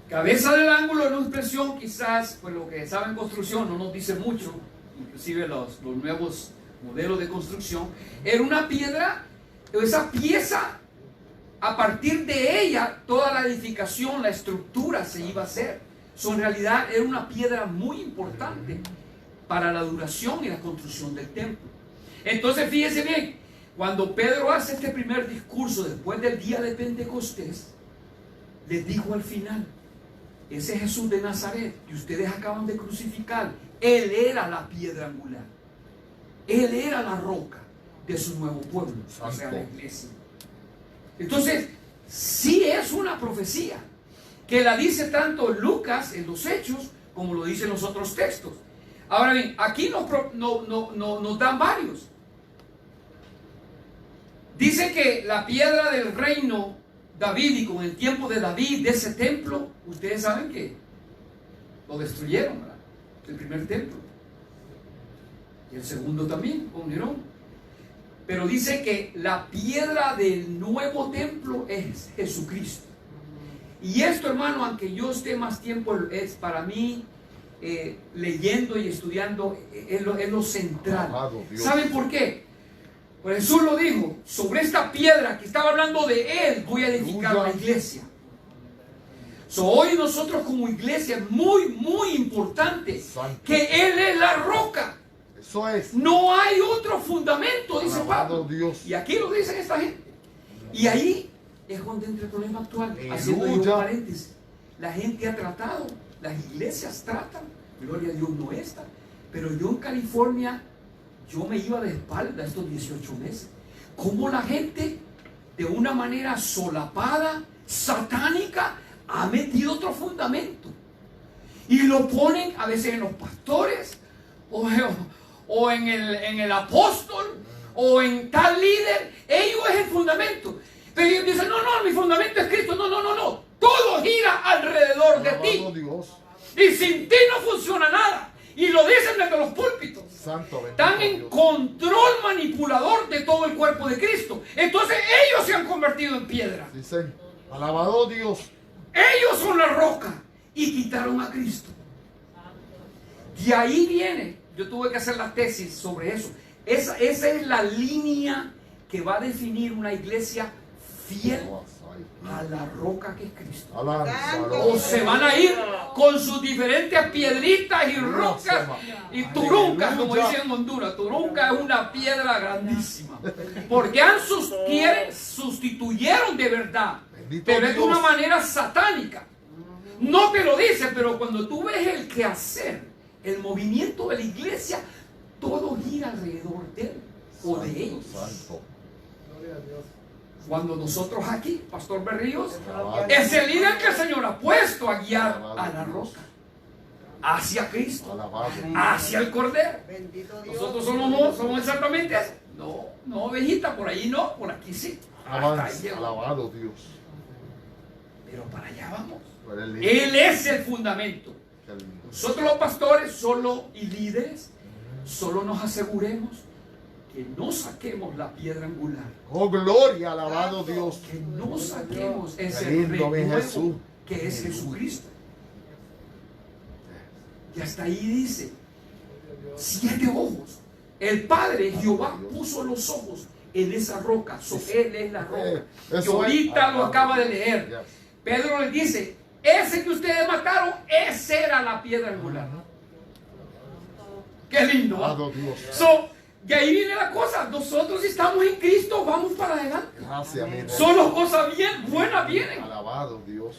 Cabeza del ángulo es una expresión quizás, pues lo que saben construcción no nos dice mucho, inclusive los nuevos modelos de construcción. Era una piedra, esa pieza, a partir de ella toda la edificación, la estructura se iba a hacer. En realidad era una piedra muy importante para la duración y la construcción del templo. Entonces fíjense bien, cuando Pedro hace este primer discurso después del día de Pentecostés, les dijo al final: ese Jesús de Nazaret que ustedes acaban de crucificar, Él era la piedra angular. Él era la roca de su nuevo pueblo, o sea, la iglesia. Entonces, sí es una profecía que la dice tanto Lucas en los Hechos como lo dicen los otros textos. Ahora bien, aquí nos dan varios. Dice que la piedra del reino davídico, en el tiempo de David, de ese templo, ustedes saben que lo destruyeron, ¿verdad? El primer templo. Y el segundo también, con Nerón. Pero dice que la piedra del nuevo templo es Jesucristo. Y esto, hermano, aunque yo esté más tiempo, es para mí, leyendo y estudiando, es lo central. ¿Saben por qué? Pues Jesús lo dijo: sobre esta piedra que estaba hablando de Él, voy a edificar la iglesia. Hoy nosotros como iglesia es muy, muy importante que Él es la roca. Eso es. No hay otro fundamento, dice Pablo. Dios. Y aquí lo dicen esta gente. Y ahí es donde entra el problema actual. Haciendo yo un paréntesis. La gente ha tratado, las iglesias tratan, gloria a Dios, no esta. Pero yo en California, yo me iba de espalda estos 18 meses. Cómo la gente, de una manera solapada, satánica, ha metido otro fundamento. Y lo ponen a veces en los pastores, o en el apóstol, o en tal líder. Ellos es el fundamento. Pero ellos dicen: no, mi fundamento es Cristo. No. Todo gira alrededor de ti. Dios. Y sin ti no funciona nada. Y lo dicen desde los púlpitos. Santo, bendito Están en Dios. control manipulador de todo el cuerpo de Cristo. Entonces ellos se han convertido en piedra. Sí, Señor. Alabado Dios. Ellos son la roca y quitaron a Cristo. Y ahí viene, yo tuve que hacer la tesis sobre eso. Esa es la línea que va a definir una iglesia fiel a la roca que es Cristo. O se van a ir con sus diferentes piedritas y rocas y turuncas, como dicen en Honduras. Turunca es una piedra grandísima. Porque sustituyeron de verdad, pero es de una manera satánica. No te lo dice, pero cuando tú ves el quehacer, el movimiento de la iglesia, todo gira alrededor de él o de ellos. Cuando nosotros aquí, Pastor Berríos, es el líder que el Señor ha puesto a guiar a la roca, hacia Cristo, hacia el Cordero. Nosotros somos exactamente eso. No, ovejita, por ahí no, por aquí sí. Alabado Dios. Pero para allá vamos. Él Él es el fundamento. Nosotros los pastores y líderes, solo nos aseguremos que no saquemos la piedra angular. Oh, gloria, alabado Dios. Que no saquemos ese Qué lindo, mi renuevo Jesús. que es Jesucristo. Y hasta ahí dice, 7 ojos. El Padre Jehová puso los ojos en esa roca. Él es la roca. Y ahorita lo acaba de leer. Pedro le dice, ese que ustedes mataron, esa era la piedra angular. Qué lindo. Y ahí viene la cosa. Nosotros estamos en Cristo, vamos para adelante. Gracias, Solo cosas buenas vienen. Alabado Dios.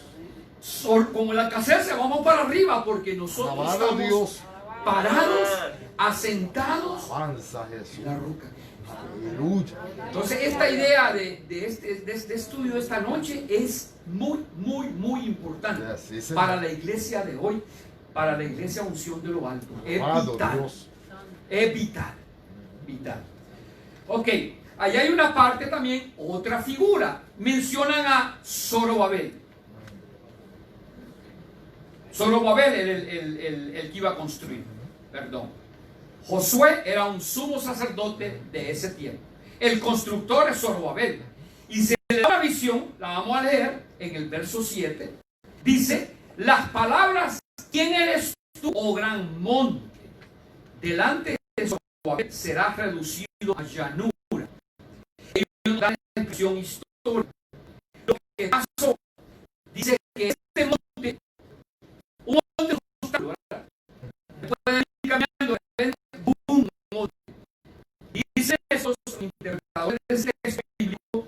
Como la casera, vamos para arriba porque nosotros Alabado estamos Dios. parados, asentados Avanza Jesús. en la roca. Aleluya. Entonces esta idea de este estudio de esta noche es muy importante para la iglesia de hoy, para la iglesia Unción de lo Alto. Es Alabado vital. Dios. Es vital. Ok, ahí hay una parte también, otra figura. Mencionan a Zorobabel. Zorobabel era el que iba a construir. Perdón. Josué era un sumo sacerdote de ese tiempo. El constructor es Zorobabel. Y se le da una visión, la vamos a leer en el verso 7. Dice, las palabras, ¿quién eres tú, oh gran monte? Delante de Zorobabel será reducido a llanura. Ellos dan la expresión histórica. Lo que pasó, dice que este monte, un monte puede ir caminando, boom, dice esos interpretadores de este libro,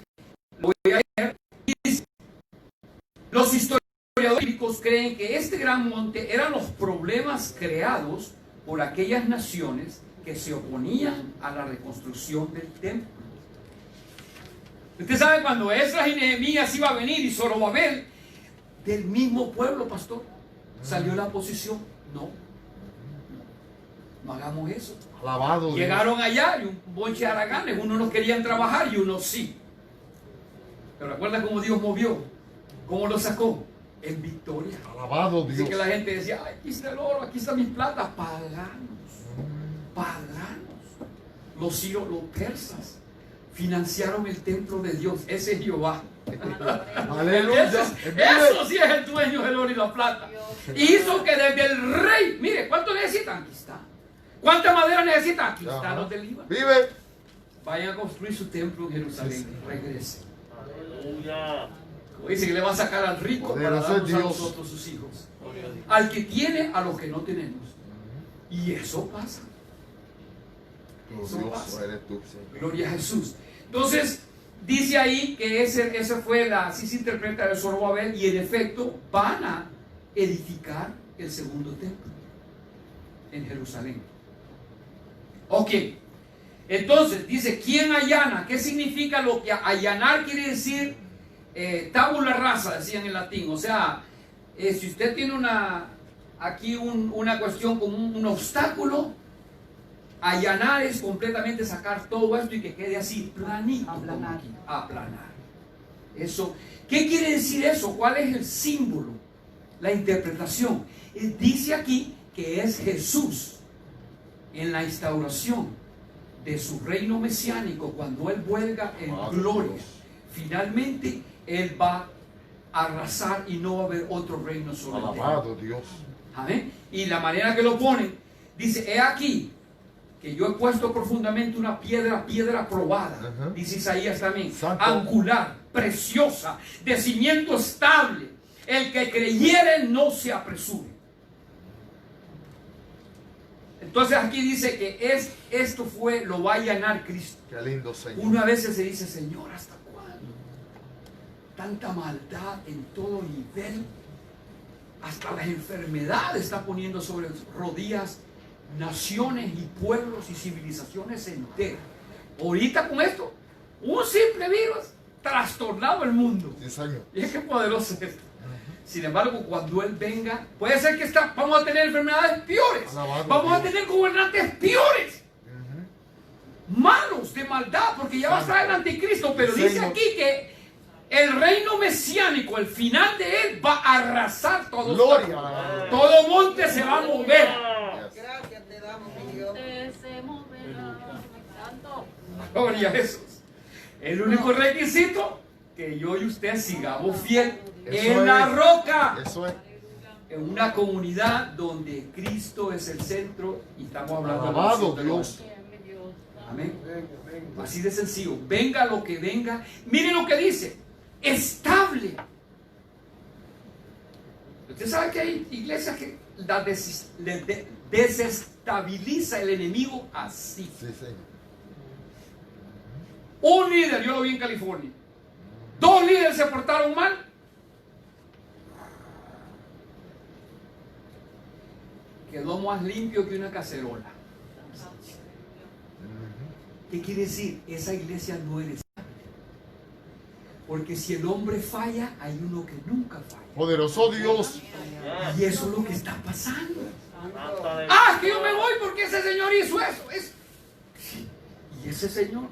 lo voy a leer, dice, los historiadores bíblicos creen que este gran monte eran los problemas creados por aquellas naciones que se oponían a la reconstrucción del templo. Usted sabe cuando Esdras y Nehemías iba a venir y Zorobabel, del mismo pueblo, pastor, salió la oposición. No hagamos eso. Alabado Dios. Llegaron allá y un bonche de haraganes, unos no querían trabajar y unos sí. Pero recuerda cómo Dios movió, cómo lo sacó en victoria. Alabado Dios. Así que la gente decía, ay, aquí está el oro, aquí está mis plata. Paganos. Los sirios, los persas, financiaron el templo de Dios. Ese es Jehová. Aleluya. Eso sí es el dueño del oro y la plata. Y hizo que desde el rey, mire, ¿cuánto necesitan? Aquí está. ¿Cuánta madera necesitan? Aquí está los del Líbano. Vive. Vayan a construir su templo en Jerusalén. Regresen. Aleluya. Como dice que le va a sacar al rico para darnos a nosotros sus hijos. Al que tiene, a los que no tenemos. Y eso pasa. Eso pasa. Eres tú, Señor. Gloria a Jesús. Entonces, dice ahí que ese fue así se interpreta el Zorobabel, y en efecto van a edificar el segundo templo en Jerusalén. Ok, entonces dice, ¿quién allana? ¿Qué significa lo que allanar? Quiere decir tabula rasa, decían en latín. O sea, si usted tiene aquí una cuestión con un obstáculo, allanar es completamente sacar todo esto y que quede así, planito. Aplanar. Eso. ¿Qué quiere decir eso? ¿Cuál es el símbolo? La interpretación. Dice aquí que es Jesús en la instauración de su reino mesiánico, cuando Él vuelva en gloria, finalmente Él va a arrasar y no va a haber otro reino sobre la tierra. Alabado Dios. Amén. Y la manera que lo ponen, dice, he aquí que yo he puesto profundamente una piedra probada, dice Isaías también, Santo. angular, preciosa, de cimiento estable. El que creyere no se apresure. Entonces aquí dice que esto lo va a llenar Cristo. Qué lindo, Señor. Una vez se dice, Señor, ¿hasta cuándo? Tanta maldad en todo nivel. Hasta las enfermedades está poniendo sobre rodillas naciones y pueblos y civilizaciones enteras. Ahorita con esto, un simple virus trastornado el mundo. Sí, Señor. Y es que poderoso es esto. Sin embargo, cuando Él venga, puede ser que vamos a tener enfermedades peores. Alabado Vamos a Dios. tener gobernantes peores. Malos de maldad, porque ya va a estar el anticristo. Pero dice Señor. aquí que el reino mesiánico, el final de Él, va a arrasar todo. Gloria. Alabado. Todo monte se va a mover. Gracias te damos, mi Dios. Se moverá, santo. Gloria a Jesús. El único requisito que yo y usted sigamos fiel Eso en la es. roca. Eso es. En una comunidad donde Cristo es el centro y estamos hablando Alabado de la Dios. Amén. Venga, venga. Así de sencillo. Venga lo que venga. Miren lo que dice. Estable. Usted sabe que hay iglesias que desestabiliza el enemigo así. Sí, Señor. Un líder, yo lo vi en California. 2 líderes se portaron mal. Quedó más limpio que una cacerola. ¿Qué quiere decir? Esa iglesia no es estable. Porque si el hombre falla, hay uno que nunca falla. Poderoso Dios. Y eso es lo que está pasando. Ah, que yo me voy porque ese señor hizo eso. Sí. Y ese señor,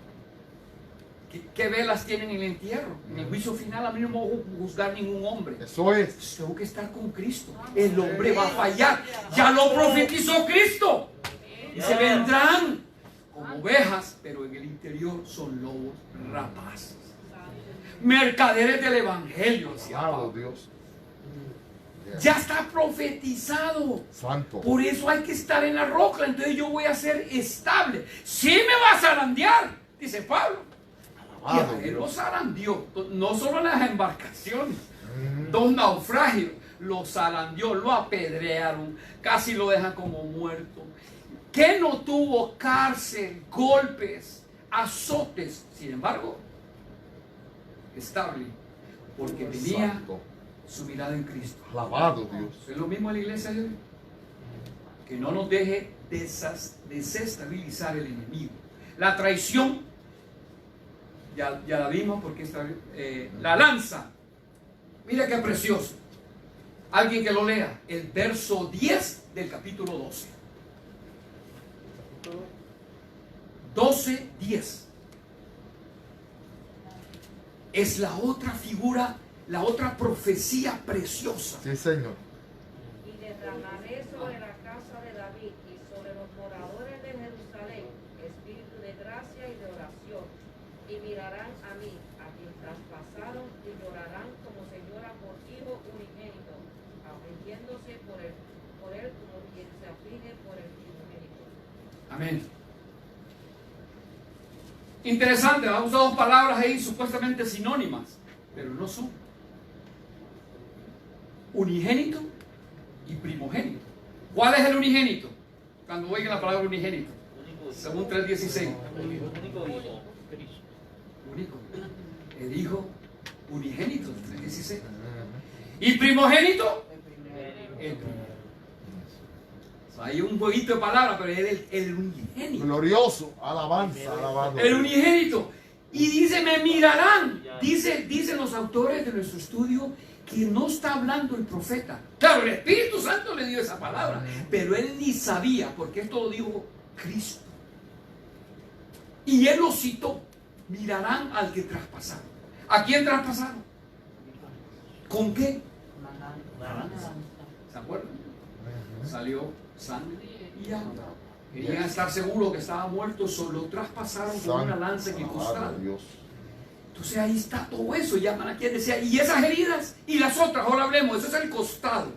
¿qué velas tienen en el entierro? En el juicio final a mí no me va a juzgar ningún hombre. Eso es. Tengo que estar con Cristo. El hombre va a fallar. Ya lo profetizó Cristo. Y se vendrán como ovejas, pero en el interior son lobos rapaces. Mercaderes del evangelio. Decía Alabado Pablo. Dios. Ya está profetizado. Santo. Por eso hay que estar en la roca. Entonces yo voy a ser estable. Si me va a zarandear, dice Pablo. Y Alabado a él lo Dios. zarandeó. No solo en las embarcaciones. 2 naufragios. Lo zarandeó, lo apedrearon. Casi lo dejan como muerto. Que no tuvo cárcel, golpes, azotes. Sin embargo, estable. Porque tenía Santo. su mirada en Cristo. Alabado Dios. Es lo mismo en la iglesia de hoy. Que no nos deje desestabilizar el enemigo. La traición, ya la vimos porque está, la lanza. Mira qué precioso. Alguien que lo lea. El verso 10 del capítulo 12. 12:10. Es la otra figura, la otra profecía preciosa. Sí, Señor. Y derramaré sobre la casa de David y sobre los moradores de Jerusalén espíritu de gracia y de oración. Y mirarán a mí, a quien traspasaron, y llorarán como se llora por hijo unigénito, afligiéndose por él como quien se aflige por el primogénito. Amén. Interesante, ha usado 2 palabras ahí supuestamente sinónimas, pero no son. Unigénito y primogénito. ¿Cuál es el unigénito? Cuando oigan la palabra unigénito, según 3:16. Único. El hijo unigénito, 3:16. ¿Y primogénito? El primero. Hay un jueguito de palabras, pero es el unigénito. Glorioso. Alabanza. Alabado. El unigénito. Y dice, me mirarán. Dicen los autores de nuestro estudio que no está hablando el profeta. Claro, el Espíritu Santo le dio esa palabra, pero él ni sabía, porque esto lo dijo Cristo. Y él lo citó. Mirarán al que traspasaron. ¿A quién traspasaron? ¿Con qué? ¿Se acuerdan? Salió sangre y agua. Querían estar seguros que estaba muerto, solo lo traspasaron con una lanza en el costado. Dios. Entonces ahí está todo eso. Llaman aquí decía, y esas heridas y las otras, ahora hablemos, eso es el costado.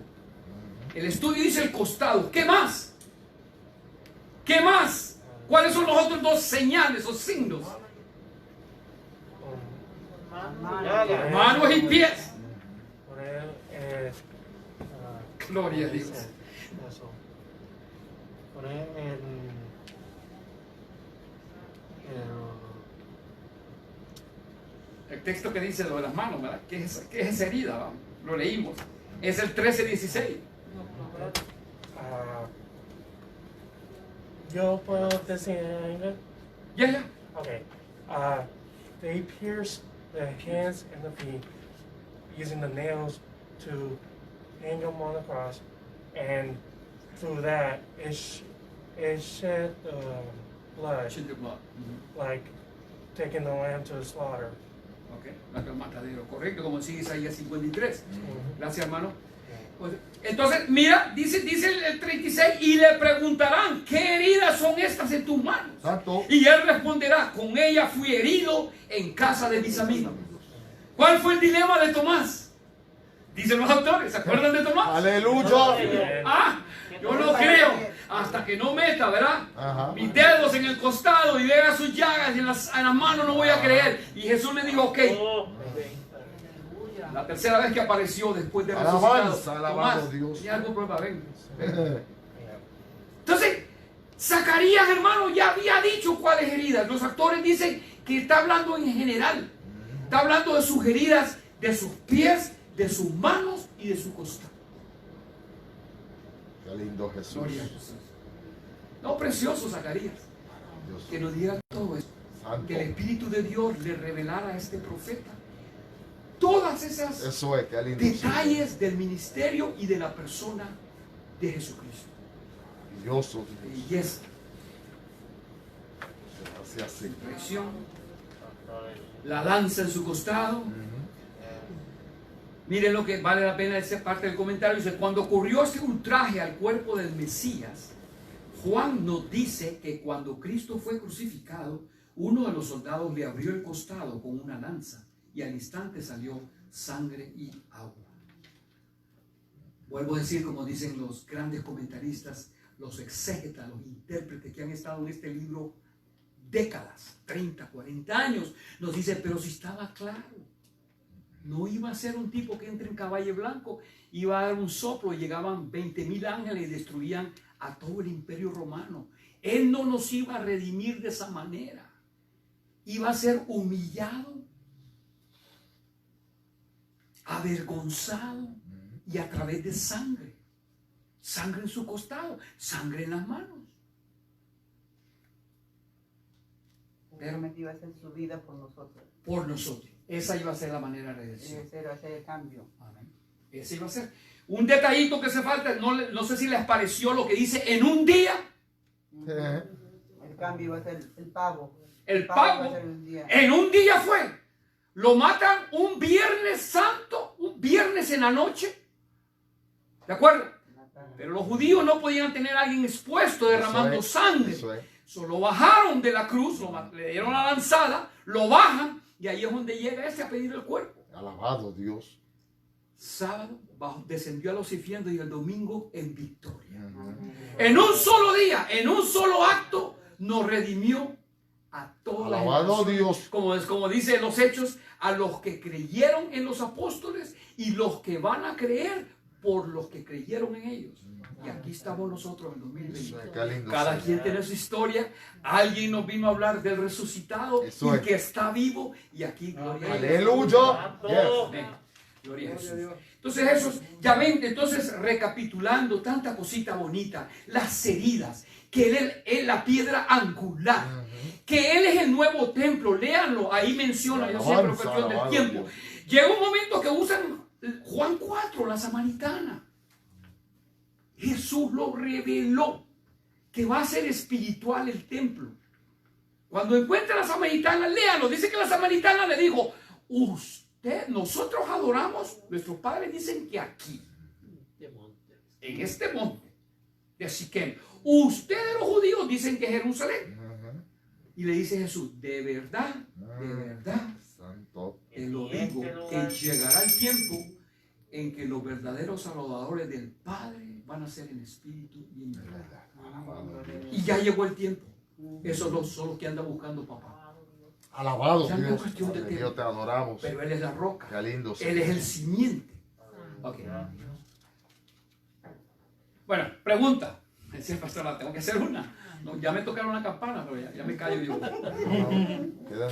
El estudio dice el costado. ¿Qué más? ¿Qué más? ¿Cuáles son los otros dos señales o signos? Manos y pies. Gloria a Dios. Eso. Poner El texto que dice lo de las manos, ¿verdad? ¿Qué es esa herida? ¿Va? Lo leímos. Es el 13:16. yo puedo decir en inglés. Ya. Okay. They pierced the hands and the feet using the nails to hang them on the cross, and through that it shed blood, Shed the blood. like taking the lamb to the slaughter. Ok, el matadero, correcto, como sigue Isaías 53. Gracias, hermano. Pues, entonces, mira, dice el 36, y le preguntarán, ¿qué heridas son estas en tus manos? Santo. Y él responderá, con ella fui herido en casa de mis amigos. ¿Cuál fue el dilema de Tomás? Dicen los autores, ¿se acuerdan de Tomás? Aleluya. Ah, yo no creo hasta que no meta, ¿verdad? Ajá. Mis dedos en el costado y vea sus llagas y en las manos, no voy a creer. Y Jesús le dijo, ok. La tercera vez que apareció después de resucitado. Alabanza, alabado Tomás, Dios. ¿tiene algún problema? Ven. Entonces, Zacarías, hermano, ya había dicho cuáles heridas. Los actores dicen que está hablando en general. Está hablando de sus heridas, de sus pies, de sus manos y de su costado. Qué lindo Jesús. Gloria a Jesús. No, precioso Zacarías, Dios. que nos diga todo esto. Santo. Que el Espíritu de Dios le revelara a este profeta todas esas Eso es, qué lindo. detalles del ministerio y de la persona de Jesucristo. Dios. Belleza, Gracias, Señor. traición, la lanza en su costado. Miren lo que vale la pena esa parte del comentario. Dice, cuando ocurrió este ultraje al cuerpo del Mesías, Juan nos dice que cuando Cristo fue crucificado, uno de los soldados le abrió el costado con una lanza y al instante salió sangre y agua. Vuelvo a decir, como dicen los grandes comentaristas, los exégetas, los intérpretes que han estado en este libro décadas, 30, 40 años, nos dice, pero si estaba claro. No iba a ser un tipo que entre en caballo blanco, iba a dar un soplo y llegaban 20,000 ángeles y destruían a todo el imperio romano. Él no nos iba a redimir de esa manera. Iba a ser humillado, avergonzado y a través de sangre. Sangre en su costado, sangre en las manos. Pero iba a ser su vida por nosotros. Por nosotros. Esa iba a ser la manera de redención. Ese va a ser el cambio. Amén. Ese iba a ser. Un detallito que se falta, no sé si les pareció lo que dice en un día. El cambio va a ser el pago. El pago va a ser un día. en un día fue. Lo matan un viernes santo, un viernes en la noche. ¿De acuerdo? Pero los judíos no podían tener a alguien expuesto derramando sangre. Eso es. Solo bajaron de la cruz, le dieron la lanzada, lo bajan y ahí es donde llega a pedir el cuerpo. Alabado Dios. Sábado descendió a los infiernos y el domingo en victoria. En un solo día, en un solo acto, nos redimió a toda la Alabado generación. Dios. Como dice los Hechos, a los que creyeron en los apóstoles y los que van a creer por los que creyeron en ellos. Y aquí estamos nosotros en 2020. Qué lindo. Cada Señor. quien tiene su historia. Alguien nos vino a hablar del resucitado Eso y es. que está vivo. Y aquí, gloria a Dios. Aleluya. Yes. Amén. Gloria a Jesús. Entonces eso, ya ven, entonces recapitulando tanta cosita bonita, las heridas, que Él es la piedra angular, que Él es el nuevo templo, léanlo, ahí menciona, yo siempre Alabanza, cuestión del alabado tiempo. Dios. Llega un momento que usan Juan 4, la samaritana. Jesús lo reveló, que va a ser espiritual el templo. Cuando encuentra a la samaritana, léanlo, dice que la samaritana le dijo, nosotros adoramos, nuestros padres dicen que aquí, en este monte. de Siquem. Ustedes los judíos dicen que es Jerusalén. Y le dice Jesús, de verdad, Santo. te lo digo, que llegará el tiempo en que los verdaderos salvadores del Padre van a ser en espíritu y en verdad. Y ya llegó el tiempo. Esos son los que andan buscando papá. Alabado Ya no es Dios. cuestión de Padre tiempo. mío, te adoramos. Pero Él es la roca. Qué lindo. Él es el simiente. Ok. Bueno, pregunta. Decía el pastor, tengo que hacer una. No, ya me tocaron la campana, pero ya me callo yo.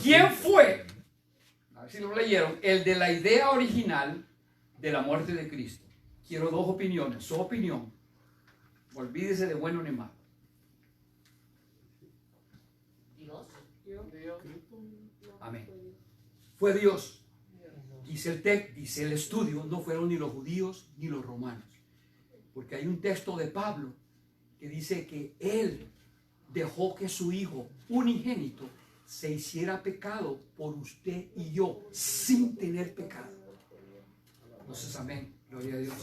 ¿Quién fue? A ver si lo leyeron. El de la idea original de la muerte de Cristo. Quiero dos opiniones. Su opinión. Olvídese de bueno ni malo. Dios. Amén. Fue Dios. Dice el estudio, no fueron ni los judíos ni los romanos. Porque hay un texto de Pablo que dice que él dejó que su hijo unigénito se hiciera pecado por usted y yo sin tener pecado. Entonces, amén. Gloria a Dios.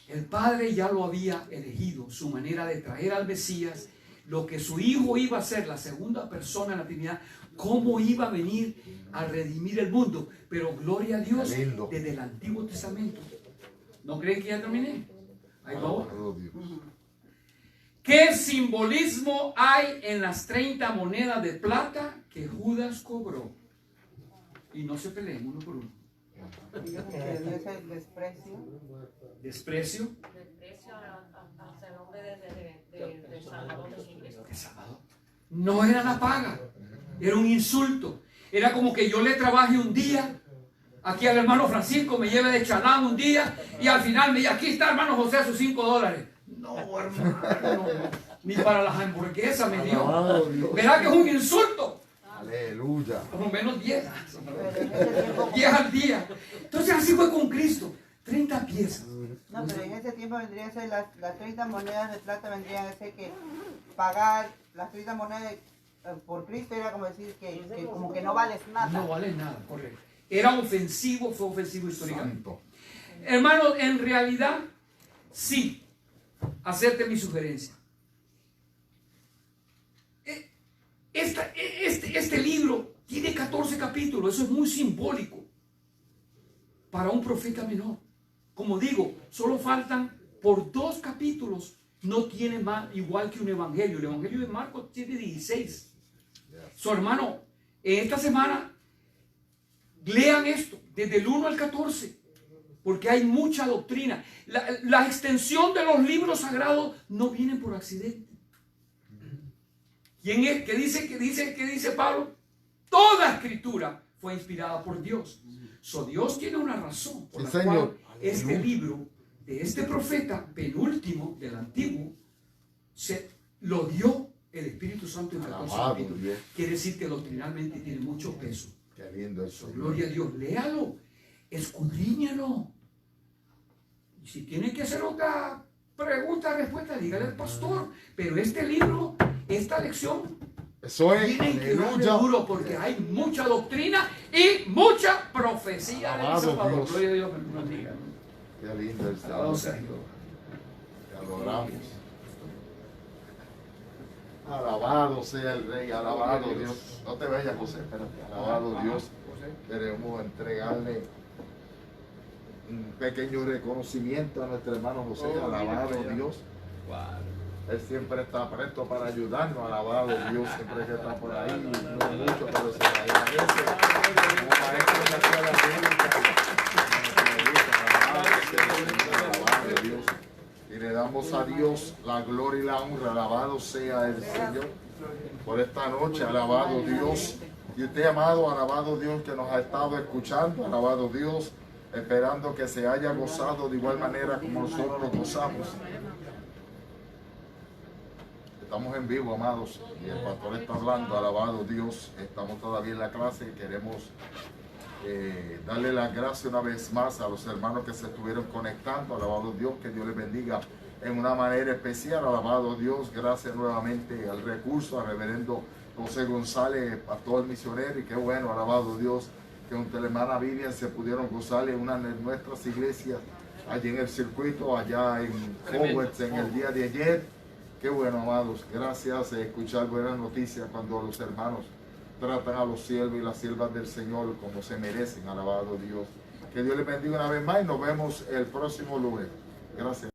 El Padre ya lo había elegido, su manera de traer al Mesías, lo que su hijo iba a ser, la segunda persona en la Trinidad, cómo iba a venir a redimir el mundo. Pero gloria a Dios, desde el Antiguo Testamento. ¿No creen que ya terminé? Ahí va. ¿Qué simbolismo hay en las 30 monedas de plata que Judas cobró? Y no se peleen uno por uno. Es el desprecio. ¿Desprecio? Desprecio hacia el nombre de Salvador Jesucristo. ¿De Salvador? No era la paga, era un insulto. Era como que yo le trabaje un día, aquí al hermano Francisco me lleve de chalán un día y al final me diga, aquí está hermano José sus $5. No, hermano, no, ni para las hamburguesas me dio. ¿Verdad que es un insulto? Aleluya. Por lo menos 10. 10 al día. Entonces así fue con Cristo. 30 piezas. No, pero en ese tiempo vendría a ser las 30 monedas de plata, vendrían a ser que pagar las 30 monedas por Cristo era como decir que como que no vales nada. No vale nada, correcto. Era ofensivo, fue ofensivo históricamente. Hermano, en realidad, sí. Hacerte mi sugerencia. Este libro tiene 14 capítulos, eso es muy simbólico para un profeta menor. Como digo, solo faltan por 2 capítulos, no tiene más igual que un evangelio. El evangelio de Marcos tiene 16. Su hermano, en esta semana, lean esto, desde el 1 al 14, porque hay mucha doctrina. La extensión de los libros sagrados no viene por accidente. ¿Quién es? ¿Qué dice Pablo? Toda escritura fue inspirada por Dios. Dios tiene una razón por la cual este libro de este profeta penúltimo del Antiguo se lo dio el Espíritu Santo en 14 capítulos. Quiere decir que doctrinalmente tiene mucho peso. Qué lindo eso. Gloria a Dios. Léalo, escudriñalo. Y si tiene que hacer otra pregunta, respuesta, dígale al pastor. Pero este libro, esta lección, eso es, tienen que darle duro porque hay mucha doctrina y mucha profecía del Salvador. Gloria a Dios, que nos bendiga. Qué lindo el Salvador. Te adoramos. Alabado sea el Rey, alabado Dios. No te vayas, José, espérate. Alabado Dios. Queremos entregarle un pequeño reconocimiento a nuestro hermano José. Alabado Dios. Él siempre está presto para ayudarnos. Alabado Dios, siempre que está por ahí. No es mucho, pero se agradece. Como maestro de la escuela bíblica. Alabado Dios. Y le damos a Dios la gloria y la honra. Alabado sea el Señor por esta noche. Alabado Dios. Y usted, amado, alabado Dios, que nos ha estado escuchando. Alabado Dios, esperando que se haya gozado de igual manera como nosotros nos gozamos. Estamos en vivo, amados, y el pastor está hablando. Alabado Dios. Estamos todavía en la clase y queremos darle las gracias una vez más a los hermanos que se estuvieron conectando. Alabado Dios, que Dios les bendiga en una manera especial. Alabado Dios, gracias nuevamente al recurso, al reverendo José González, pastor misionero, y qué bueno, alabado Dios, que junto a la hermana Vivian se pudieron gozar en una de nuestras iglesias allí en el circuito, allá en Hogwarts en el día de ayer. Qué bueno, amados. Gracias de escuchar buenas noticias cuando los hermanos tratan a los siervos y las siervas del Señor como se merecen. Alabado Dios. Que Dios les bendiga una vez más y nos vemos el próximo lunes. Gracias.